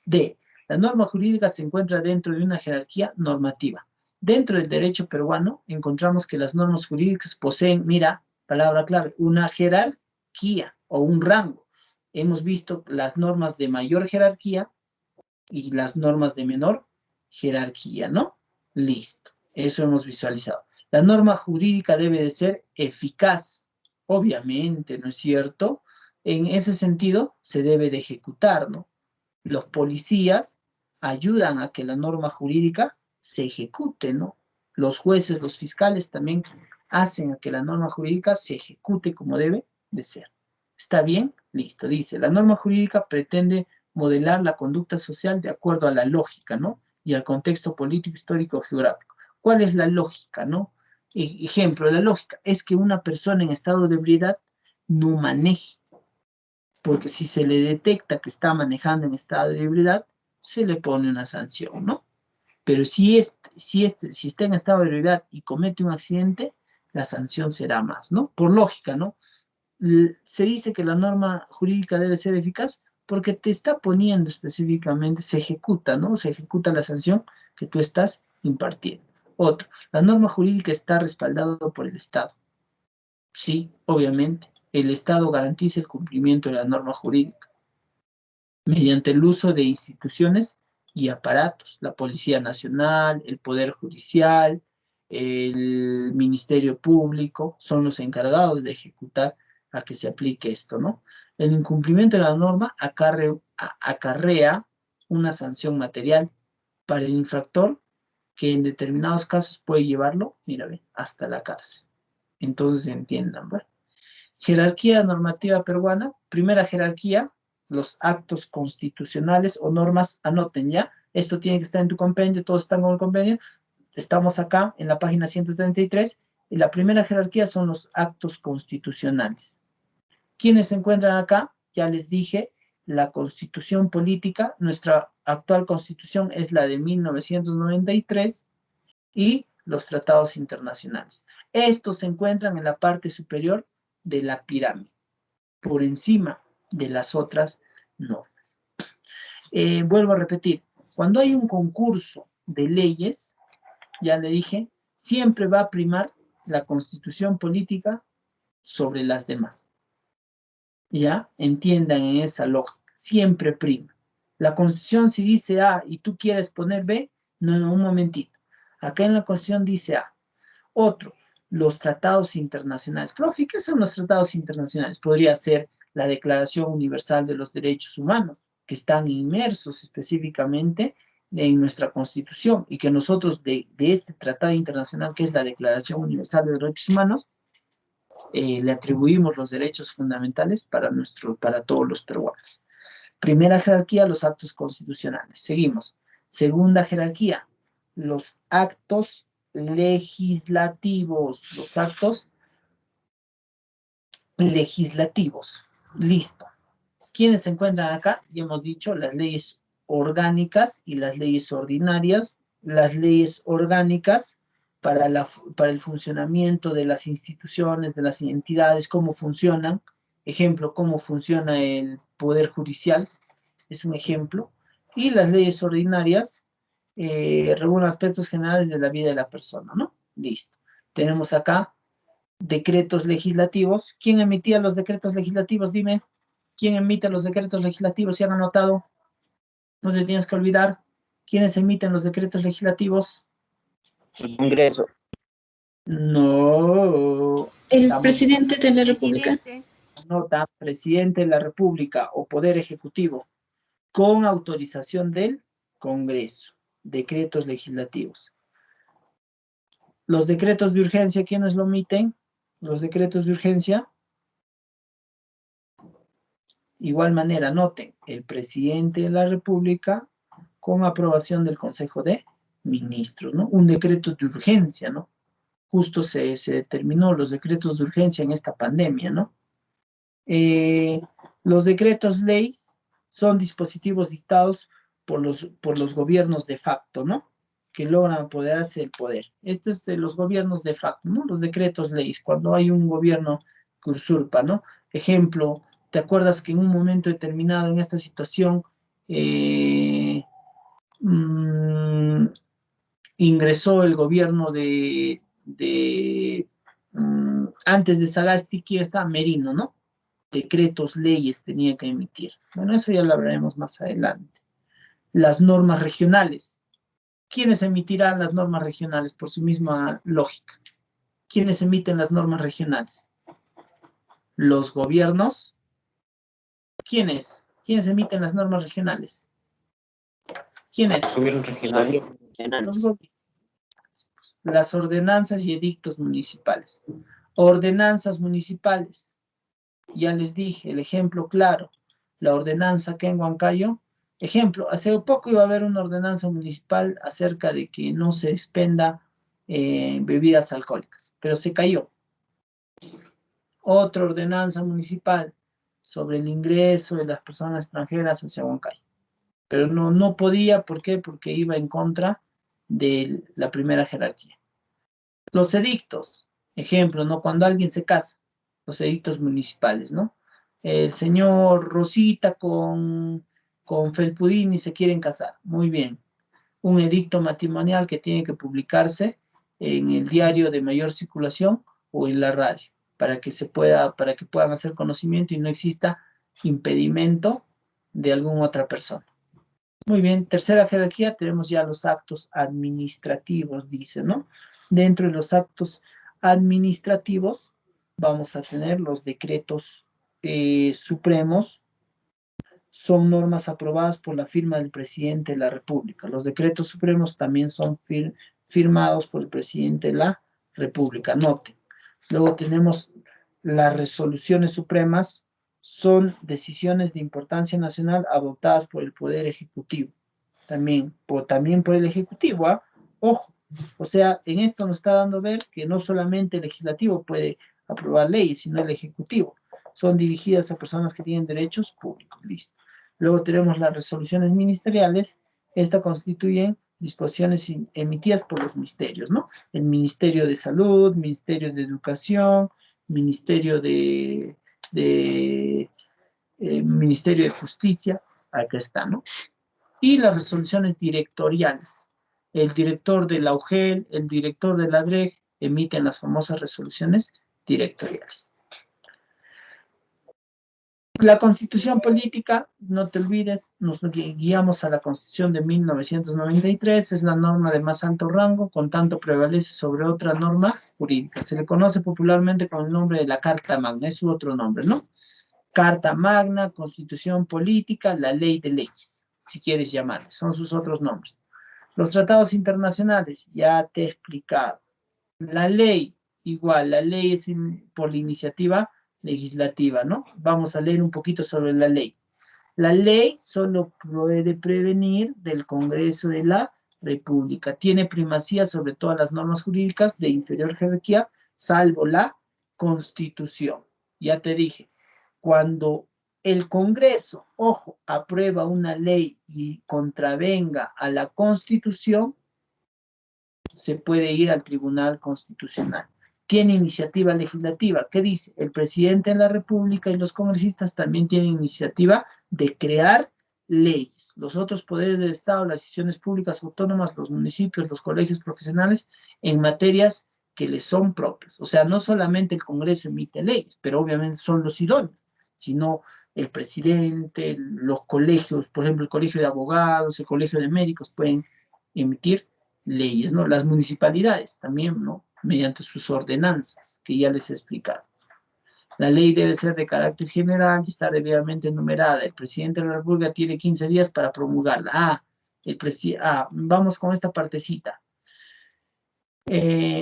D. La norma jurídica se encuentra dentro de una jerarquía normativa. Dentro del derecho peruano encontramos que las normas jurídicas poseen, mira, palabra clave, una jerarquía o un rango. Hemos visto las normas de mayor jerarquía y las normas de menor jerarquía, ¿no? Listo. Eso hemos visualizado. La norma jurídica debe de ser eficaz, obviamente, ¿no es cierto? En ese sentido, se debe de ejecutar, ¿no? Los policías ayudan a que la norma jurídica se ejecute, ¿no? Los jueces, los fiscales también hacen a que la norma jurídica se ejecute como debe de ser. ¿Está bien? Listo. Dice, la norma jurídica pretende modelar la conducta social de acuerdo a la lógica, ¿no? Y al contexto político, histórico, geográfico. ¿Cuál es la lógica, no? Ejemplo, la lógica es que una persona en estado de ebriedad no maneje, porque si se le detecta que está manejando en estado de ebriedad, se le pone una sanción, ¿no? Pero si está en estado de ebriedad y comete un accidente, la sanción será más, ¿no? Por lógica, ¿no? Se dice que la norma jurídica debe ser eficaz porque te está poniendo específicamente, se ejecuta, ¿no? Se ejecuta la sanción que tú estás impartiendo. Otro, la norma jurídica está respaldada por el Estado. Sí, obviamente, el Estado garantiza el cumplimiento de la norma jurídica mediante el uso de instituciones y aparatos, la Policía Nacional, el Poder Judicial, el Ministerio Público, son los encargados de ejecutar a que se aplique esto, ¿no? El incumplimiento de la norma acarrea una sanción material para el infractor que en determinados casos puede llevarlo, mira, ve, hasta la cárcel. Entonces entiendan, ¿verdad? Jerarquía normativa peruana, primera jerarquía, los actos constitucionales o normas, anoten ya, esto tiene que estar en tu compendio, todos están con el compendio, estamos acá en la página 133, y la primera jerarquía son los actos constitucionales. ¿Quiénes se encuentran acá? Ya les dije, la Constitución política, nuestra actual Constitución es la de 1993, y los tratados internacionales. Estos se encuentran en la parte superior de la pirámide, por encima de las otras normas. Vuelvo a repetir, cuando hay un concurso de leyes, ya le dije, siempre va a primar la Constitución política sobre las demás. ¿Ya? Entiendan en esa lógica, siempre prima. La Constitución si dice A y tú quieres poner B, no, un momentito. Acá en la Constitución dice A. Otro, los tratados internacionales. Profe, ¿qué son los tratados internacionales? Podría ser la Declaración Universal de los Derechos Humanos, que están inmersos específicamente en nuestra Constitución y que nosotros de este tratado internacional, que es la Declaración Universal de los Derechos Humanos, le atribuimos los derechos fundamentales para todos los peruanos. Primera jerarquía, los actos constitucionales. Seguimos. Segunda jerarquía, los actos legislativos. Los actos legislativos. Listo. ¿Quiénes se encuentran acá? Ya hemos dicho las leyes orgánicas y las leyes ordinarias. Las leyes orgánicas para el funcionamiento de las instituciones, de las entidades, cómo funcionan. Ejemplo, cómo funciona el Poder Judicial, es un ejemplo. Y las leyes ordinarias regulan aspectos generales de la vida de la persona, ¿no? Listo. Tenemos acá decretos legislativos. ¿Quién emitía los decretos legislativos? Dime, ¿quién emite los decretos legislativos? ¿Se han anotado? No se tienes que olvidar. ¿Quiénes emiten los decretos legislativos? El Congreso. No. El presidente de la República. Nota, presidente de la República o Poder Ejecutivo, con autorización del Congreso. Decretos legislativos. Los decretos de urgencia, ¿quiénes lo emiten? Los decretos de urgencia. Igual manera, noten, el presidente de la República con aprobación del Consejo de Ministros, ¿no? Un decreto de urgencia, ¿no? Justo se determinó los decretos de urgencia en esta pandemia, ¿no? Los decretos leyes son dispositivos dictados por los gobiernos de facto, ¿no? Que logran apoderarse del poder. Esto es de los gobiernos de facto, ¿no? Los decretos leyes, cuando hay un gobierno que usurpa, ¿no? Ejemplo, ¿te acuerdas que en un momento determinado en esta situación ingresó el gobierno antes de Sagasti, ¿quién está? Merino, ¿no? Decretos, leyes tenía que emitir. Bueno, eso ya lo hablaremos más adelante. Las normas regionales. ¿Quiénes emitirán las normas regionales por su misma lógica? ¿Quiénes emiten las normas regionales? Los gobiernos. ¿Quiénes? ¿Quiénes emiten las normas regionales? ¿Quién es? Gobiernos regionales. Los gobiernos. Las ordenanzas y edictos municipales. Ordenanzas municipales. Ya les dije, el ejemplo claro. La ordenanza que en Huancayo. Ejemplo, hace poco iba a haber una ordenanza municipal acerca de que no se expenda bebidas alcohólicas, pero se cayó. Otra ordenanza municipal sobre el ingreso de las personas extranjeras hacia Huancayo. Pero no podía, ¿por qué? Porque iba en contra de la primera jerarquía. Los edictos, ejemplo, ¿no? Cuando alguien se casa, los edictos municipales, ¿no? El señor Rosita con Felpudini se quieren casar, muy bien. Un edicto matrimonial que tiene que publicarse en el diario de mayor circulación o en la radio, para que puedan hacer conocimiento y no exista impedimento de alguna otra persona. Muy bien, tercera jerarquía, tenemos ya los actos administrativos, dice, ¿no? Dentro de los actos administrativos vamos a tener los decretos supremos, son normas aprobadas por la firma del presidente de la República. Los decretos supremos también son firmados por el presidente de la República, noten. Luego tenemos las resoluciones supremas, son decisiones de importancia nacional adoptadas por el Poder Ejecutivo. También por el Ejecutivo, ¿ah? Ojo, o sea, en esto nos está dando a ver que no solamente el Legislativo puede aprobar leyes, sino el Ejecutivo. Son dirigidas a personas que tienen derechos públicos, listo. Luego tenemos las resoluciones ministeriales, estas constituyen disposiciones emitidas por los ministerios, ¿no? El Ministerio de Salud, Ministerio de Educación, Ministerio de Ministerio de Justicia, acá está, ¿no? Y las resoluciones directoriales. El director de la UGEL, el director de la DREG, emiten las famosas resoluciones directoriales. La Constitución Política, no te olvides, nos guiamos a la Constitución de 1993, es la norma de más alto rango, con tanto prevalece sobre otra norma jurídica. Se le conoce popularmente con el nombre de la Carta Magna, es su otro nombre, ¿no? Carta Magna, Constitución Política, la Ley de Leyes, si quieres llamarle, son sus otros nombres. Los tratados internacionales, ya te he explicado. La ley, igual, la ley es por la iniciativa legislativa, ¿no? Vamos a leer un poquito sobre la ley. La ley solo puede prevenir del Congreso de la República. Tiene primacía sobre todas las normas jurídicas de inferior jerarquía, salvo la Constitución. Ya te dije, cuando el Congreso, ojo, aprueba una ley y contravenga a la Constitución, se puede ir al Tribunal Constitucional. Tiene iniciativa legislativa. ¿Qué dice? El presidente de la República y los congresistas también tienen iniciativa de crear leyes. Los otros poderes del Estado, las instituciones públicas autónomas, los municipios, los colegios profesionales, en materias que les son propias. O sea, no solamente el Congreso emite leyes, pero obviamente son los idóneos, sino el presidente, los colegios, por ejemplo, el colegio de abogados, el colegio de médicos pueden emitir leyes, ¿no? Las municipalidades también, ¿no? Mediante sus ordenanzas, que ya les he explicado. La ley debe ser de carácter general y estar debidamente numerada. El presidente de la República tiene 15 días para promulgarla. Vamos con esta partecita.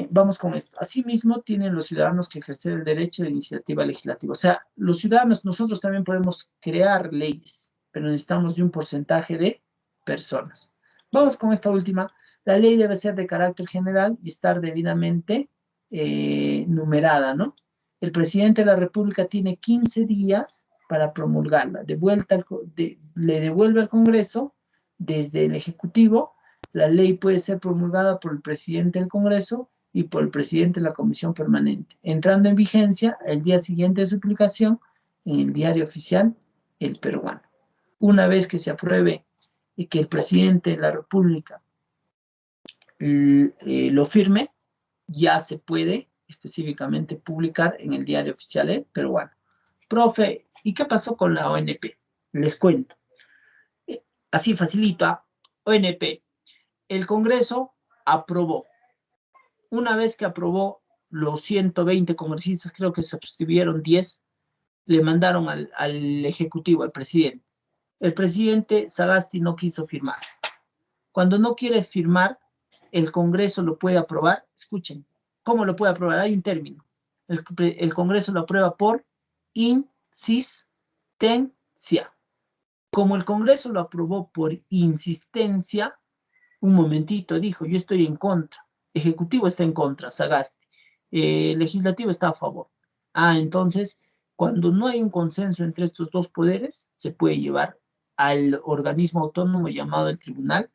Vamos con esto. Asimismo, tienen los ciudadanos que ejercer el derecho de iniciativa legislativa. O sea, los ciudadanos, nosotros también podemos crear leyes, pero necesitamos de un porcentaje de personas. Vamos con esta última. La ley debe ser de carácter general y estar debidamente numerada, ¿no? El presidente de la República tiene 15 días para promulgarla. Le devuelve al Congreso, desde el Ejecutivo. La ley puede ser promulgada por el presidente del Congreso y por el presidente de la Comisión Permanente, entrando en vigencia el día siguiente de su publicación en el Diario Oficial, el peruano. Una vez que se apruebe y que el presidente de la República lo firme, ya se puede específicamente publicar en el Diario Oficial peruano. Profe, ¿y qué pasó con la ONP? Les cuento. Así facilito. ONP. El Congreso aprobó. Una vez que aprobó, los 120 congresistas, creo que se abstuvieron 10, le mandaron al Ejecutivo, al presidente. El presidente Sagasti no quiso firmar. Cuando no quiere firmar, el Congreso lo puede aprobar. Escuchen, ¿cómo lo puede aprobar? Hay un término. El Congreso lo aprueba por insistencia. Como el Congreso lo aprobó por insistencia, un momentito dijo, yo estoy en contra. Ejecutivo está en contra, Sagasti. Legislativo está a favor. Entonces, cuando no hay un consenso entre estos dos poderes, se puede llevar al organismo autónomo llamado el Tribunal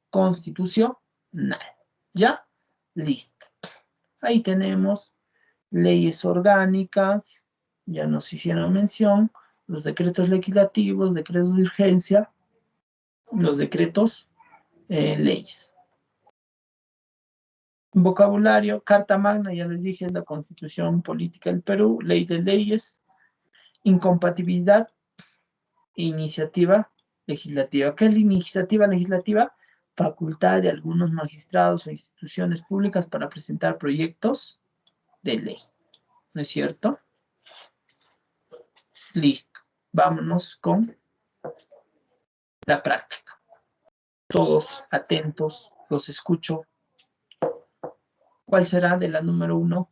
Constitucional. ¿Ya? Listo. Ahí tenemos leyes orgánicas, ya nos hicieron mención, los decretos legislativos, decretos de urgencia, los decretos leyes. Vocabulario, Carta Magna, ya les dije, es la Constitución Política del Perú, ley de leyes, incompatibilidad, iniciativa legislativa. ¿Qué es la iniciativa legislativa? Facultad de algunos magistrados o instituciones públicas para presentar proyectos de ley. ¿No es cierto? Listo. Vámonos con la práctica. Todos atentos, los escucho. ¿Cuál será de la número 1?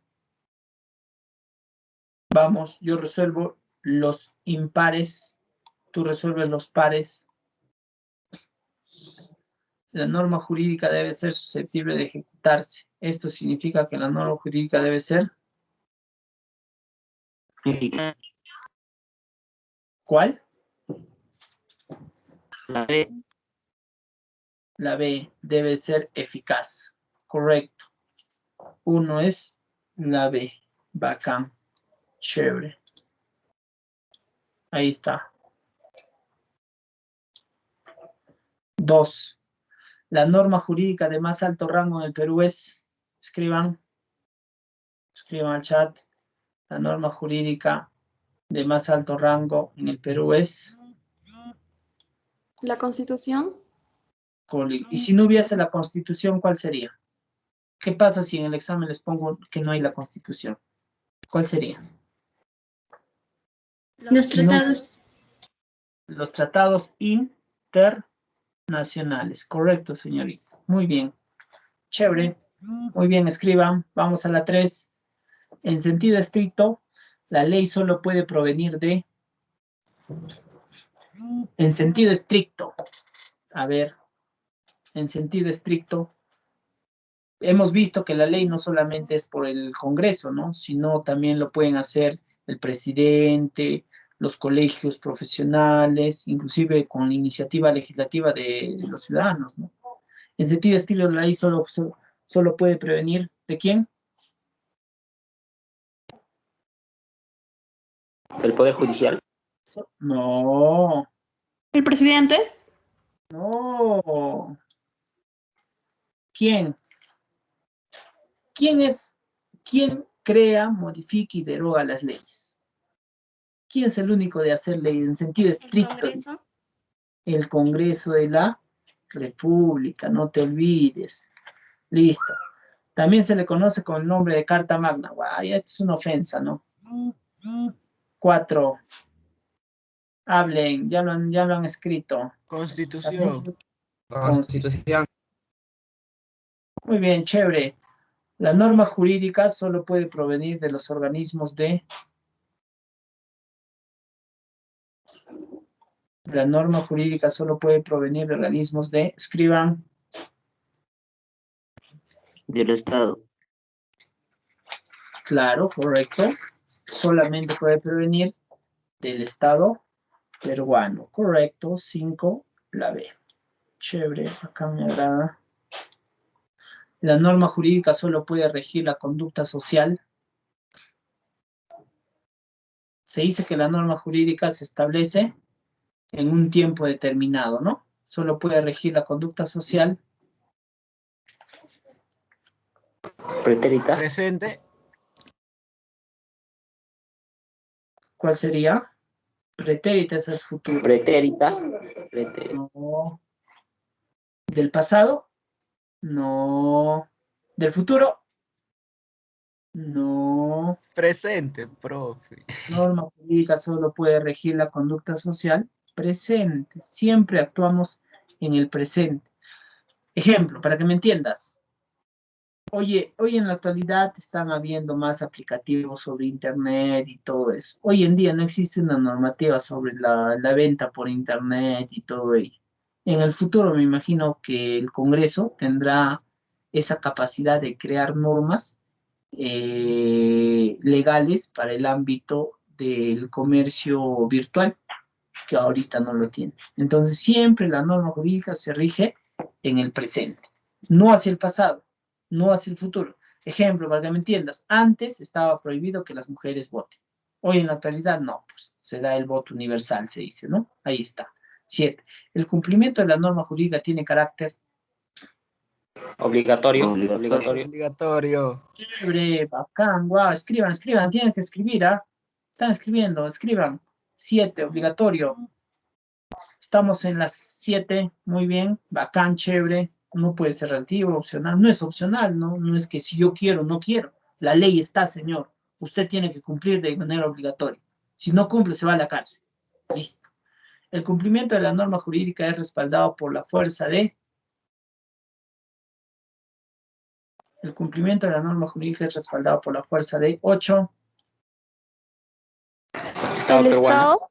Vamos, yo resuelvo los impares, tú resuelves los pares. La norma jurídica debe ser susceptible de ejecutarse. Esto significa que la norma jurídica debe ser... ¿Cuál? La B. La B debe ser eficaz. Correcto. 1 es la B. Bacán. Chévere. Ahí está. 2. La norma jurídica de más alto rango en el Perú es... Escriban al chat. La norma jurídica de más alto rango en el Perú es... La Constitución. Y si no hubiese la Constitución, ¿cuál sería? ¿Qué pasa si en el examen les pongo que no hay la Constitución? ¿Cuál sería? Los tratados. Los tratados internacionales. Correcto, señorita. Muy bien. Chévere. Muy bien, escriban. Vamos a la 3. En sentido estricto, la ley solo puede provenir de... En sentido estricto. A ver. En sentido estricto. Hemos visto que la ley no solamente es por el Congreso, ¿no? Sino también lo pueden hacer el presidente, los colegios profesionales, inclusive con la iniciativa legislativa de los ciudadanos, ¿no? En sentido estricto, la ley solo puede prevenir, ¿de quién? ¿El Poder Judicial? No. ¿El presidente? No. ¿Quién? ¿Quién crea, modifica y deroga las leyes? ¿Quién es el único de hacer leyes en sentido estricto? ¿El Congreso? El Congreso de la República, no te olvides. Listo. También se le conoce con el nombre de Carta Magna. Guay, esta es una ofensa, ¿no? 4. Hablen, ya lo han escrito. Constitución. Constitución. Muy bien, chévere. La norma jurídica solo puede provenir de los organismos de... La norma jurídica solo puede provenir de organismos de... Escriban. Del Estado. Claro, correcto. Solamente puede provenir del Estado peruano. Correcto. 5, la B. Chévere, acá me agrada. La norma jurídica solo puede regir la conducta social. Se dice que la norma jurídica se establece en un tiempo determinado, ¿no? Solo puede regir la conducta social. Pretérita. Presente. ¿Cuál sería? Pretérita es el futuro. Pretérita. No. ¿Del pasado? No. ¿Del futuro? No. Presente, profe. Norma jurídica solo puede regir la conducta social presente. Siempre actuamos en el presente. Ejemplo, para que me entiendas. Oye, hoy en la actualidad están habiendo más aplicativos sobre Internet y todo eso. Hoy en día no existe una normativa sobre la venta por Internet y todo ello. En el futuro me imagino que el Congreso tendrá esa capacidad de crear normas legales para el ámbito del comercio virtual, que ahorita no lo tiene. Entonces siempre la norma jurídica se rige en el presente, no hacia el pasado, no hacia el futuro. Ejemplo, para que me entiendas, antes estaba prohibido que las mujeres voten. Hoy en la actualidad no, pues se da el voto universal, se dice, ¿no? Ahí está. 7. El cumplimiento de la norma jurídica tiene carácter Obligatorio. chévere, bacán, guau, escriban, tienen que escribir, ¿ah? Están escribiendo, escriban. 7, obligatorio. Estamos en las 7, muy bien, bacán, chévere. No puede ser relativo, opcional. No es opcional, ¿no? No es que si yo quiero, no quiero. La ley está, señor. Usted tiene que cumplir de manera obligatoria. Si no cumple, se va a la cárcel. Listo. El cumplimiento de la norma jurídica es respaldado por la fuerza de... El cumplimiento de la norma jurídica es respaldado por la fuerza de 8. El Estado.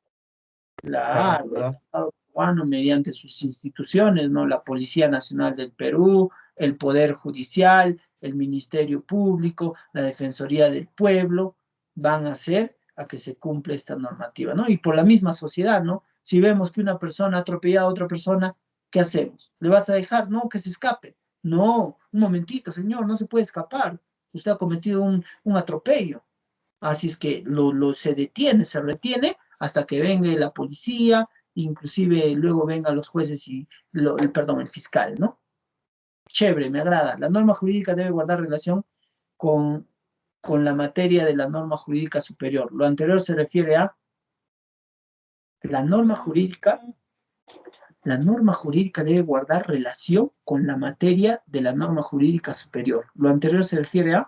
Claro, el Estado peruano mediante sus instituciones, ¿no? La Policía Nacional del Perú, el Poder Judicial, el Ministerio Público, la Defensoría del Pueblo, van a hacer a que se cumpla esta normativa, ¿no? Y por la misma sociedad, ¿no? Si vemos que una persona ha atropellado a otra persona, ¿qué hacemos? ¿Le vas a dejar? No, que se escape. No, un momentito, señor, no se puede escapar. Usted ha cometido un atropello. Así es que se detiene, se retiene hasta que venga la policía, inclusive luego vengan los jueces y, el fiscal, ¿no? Chévere, me agrada. La norma jurídica debe guardar relación con la materia de la norma jurídica superior. Lo anterior se refiere a la norma jurídica debe guardar relación con la materia de la norma jurídica superior. Lo anterior se refiere a...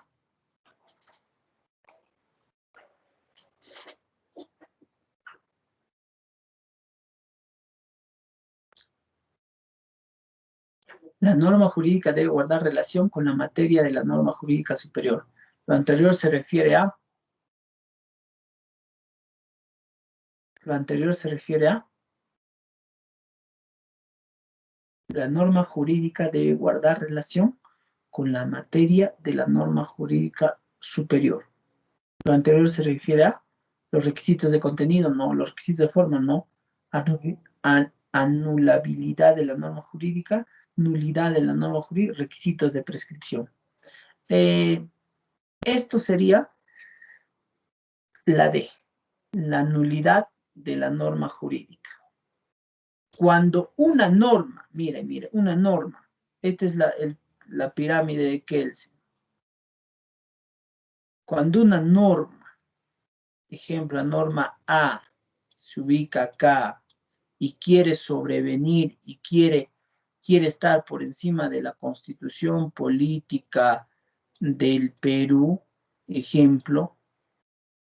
La norma jurídica debe guardar relación con la materia de la norma jurídica superior. Lo anterior se refiere a... La norma jurídica debe guardar relación con la materia de la norma jurídica superior. Lo anterior se refiere a los requisitos de contenido, no, los requisitos de forma, no, anulabilidad de la norma jurídica, nulidad de la norma jurídica, requisitos de prescripción. Esto sería la D, la nulidad de la norma jurídica. Cuando una norma, mire, una norma, esta es la pirámide de Kelsen. Cuando una norma, ejemplo, la norma A, se ubica acá y quiere sobrevenir y quiere estar por encima de la constitución política del Perú, ejemplo,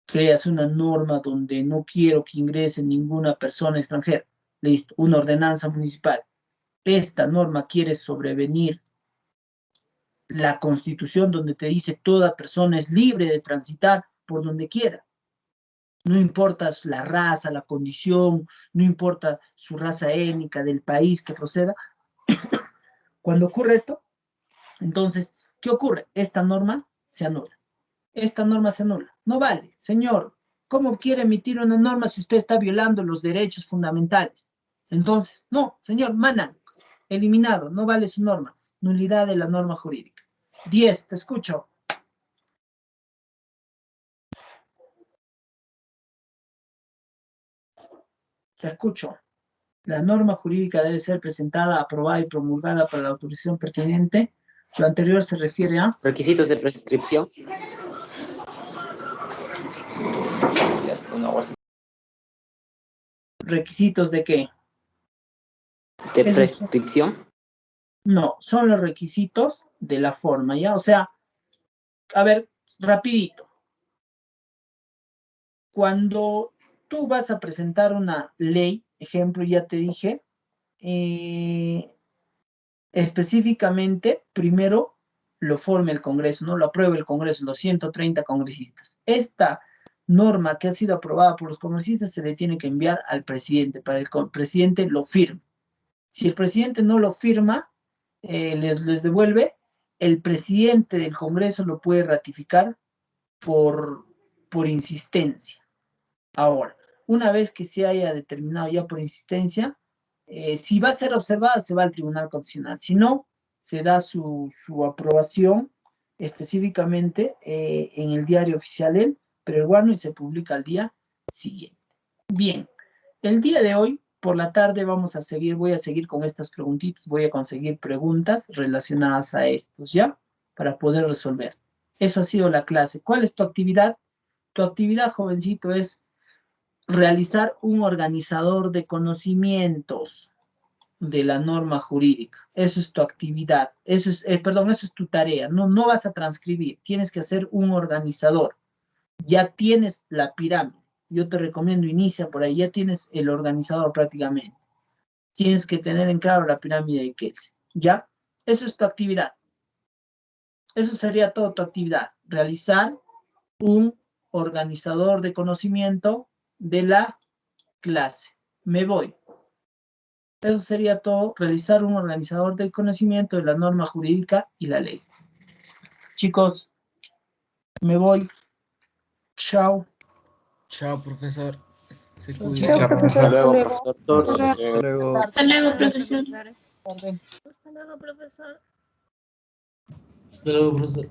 creas una norma donde no quiero que ingrese ninguna persona extranjera. Listo, una ordenanza municipal. Esta norma quiere sobrevenir la Constitución donde te dice toda persona es libre de transitar por donde quiera. No importa la raza, la condición, no importa su raza étnica del país que proceda. Cuando ocurre esto, entonces, ¿qué ocurre? Esta norma se anula. Esta norma se anula. No vale, señor. ¿Cómo quiere emitir una norma si usted está violando los derechos fundamentales? Entonces, no, señor, manan, eliminado, no vale su norma. Nulidad de la norma jurídica. 10, te escucho. Te escucho. La norma jurídica debe ser presentada, aprobada y promulgada para la autorización pertinente. Lo anterior se refiere a... Requisitos de prescripción. ¿Requisitos de qué? ¿De prescripción? No, son los requisitos de la forma, ¿ya? O sea, a ver, rapidito. Cuando tú vas a presentar una ley, ejemplo, ya te dije, específicamente, primero lo forme el Congreso, ¿no? Lo apruebe el Congreso, los 130 congresistas. Esta norma que ha sido aprobada por los congresistas se le tiene que enviar al presidente, para que el presidente lo firme. Si el presidente no lo firma, les devuelve, el presidente del Congreso lo puede ratificar por insistencia. Ahora, una vez que se haya determinado ya por insistencia, si va a ser observada, se va al Tribunal Constitucional. Si no, se da su aprobación específicamente en el diario oficial, peruano, y se publica al día siguiente. Bien, el día de hoy, por la tarde, voy a seguir con estas preguntitas, voy a conseguir preguntas relacionadas a estos, ¿ya? Para poder resolver. Eso ha sido la clase. ¿Cuál es tu actividad? Tu actividad, jovencito, es realizar un organizador de conocimientos de la norma jurídica. Eso es tu actividad. Eso es tu tarea. No vas a transcribir. Tienes que hacer un organizador. Ya tienes la pirámide. Yo te recomiendo, inicia por ahí. Ya tienes el organizador prácticamente. Tienes que tener en claro la pirámide de Kelsen. ¿Ya? Eso es tu actividad. Eso sería toda tu actividad. Realizar un organizador de conocimiento de la clase. Me voy. Eso sería todo. Realizar un organizador de conocimiento de la norma jurídica y la ley. Chicos, me voy. Chao. Chao, profesor. Se Chao, cuida. profesor. Hasta luego. Hasta luego, profesor. Hasta luego, profesor. Hasta luego, profesor.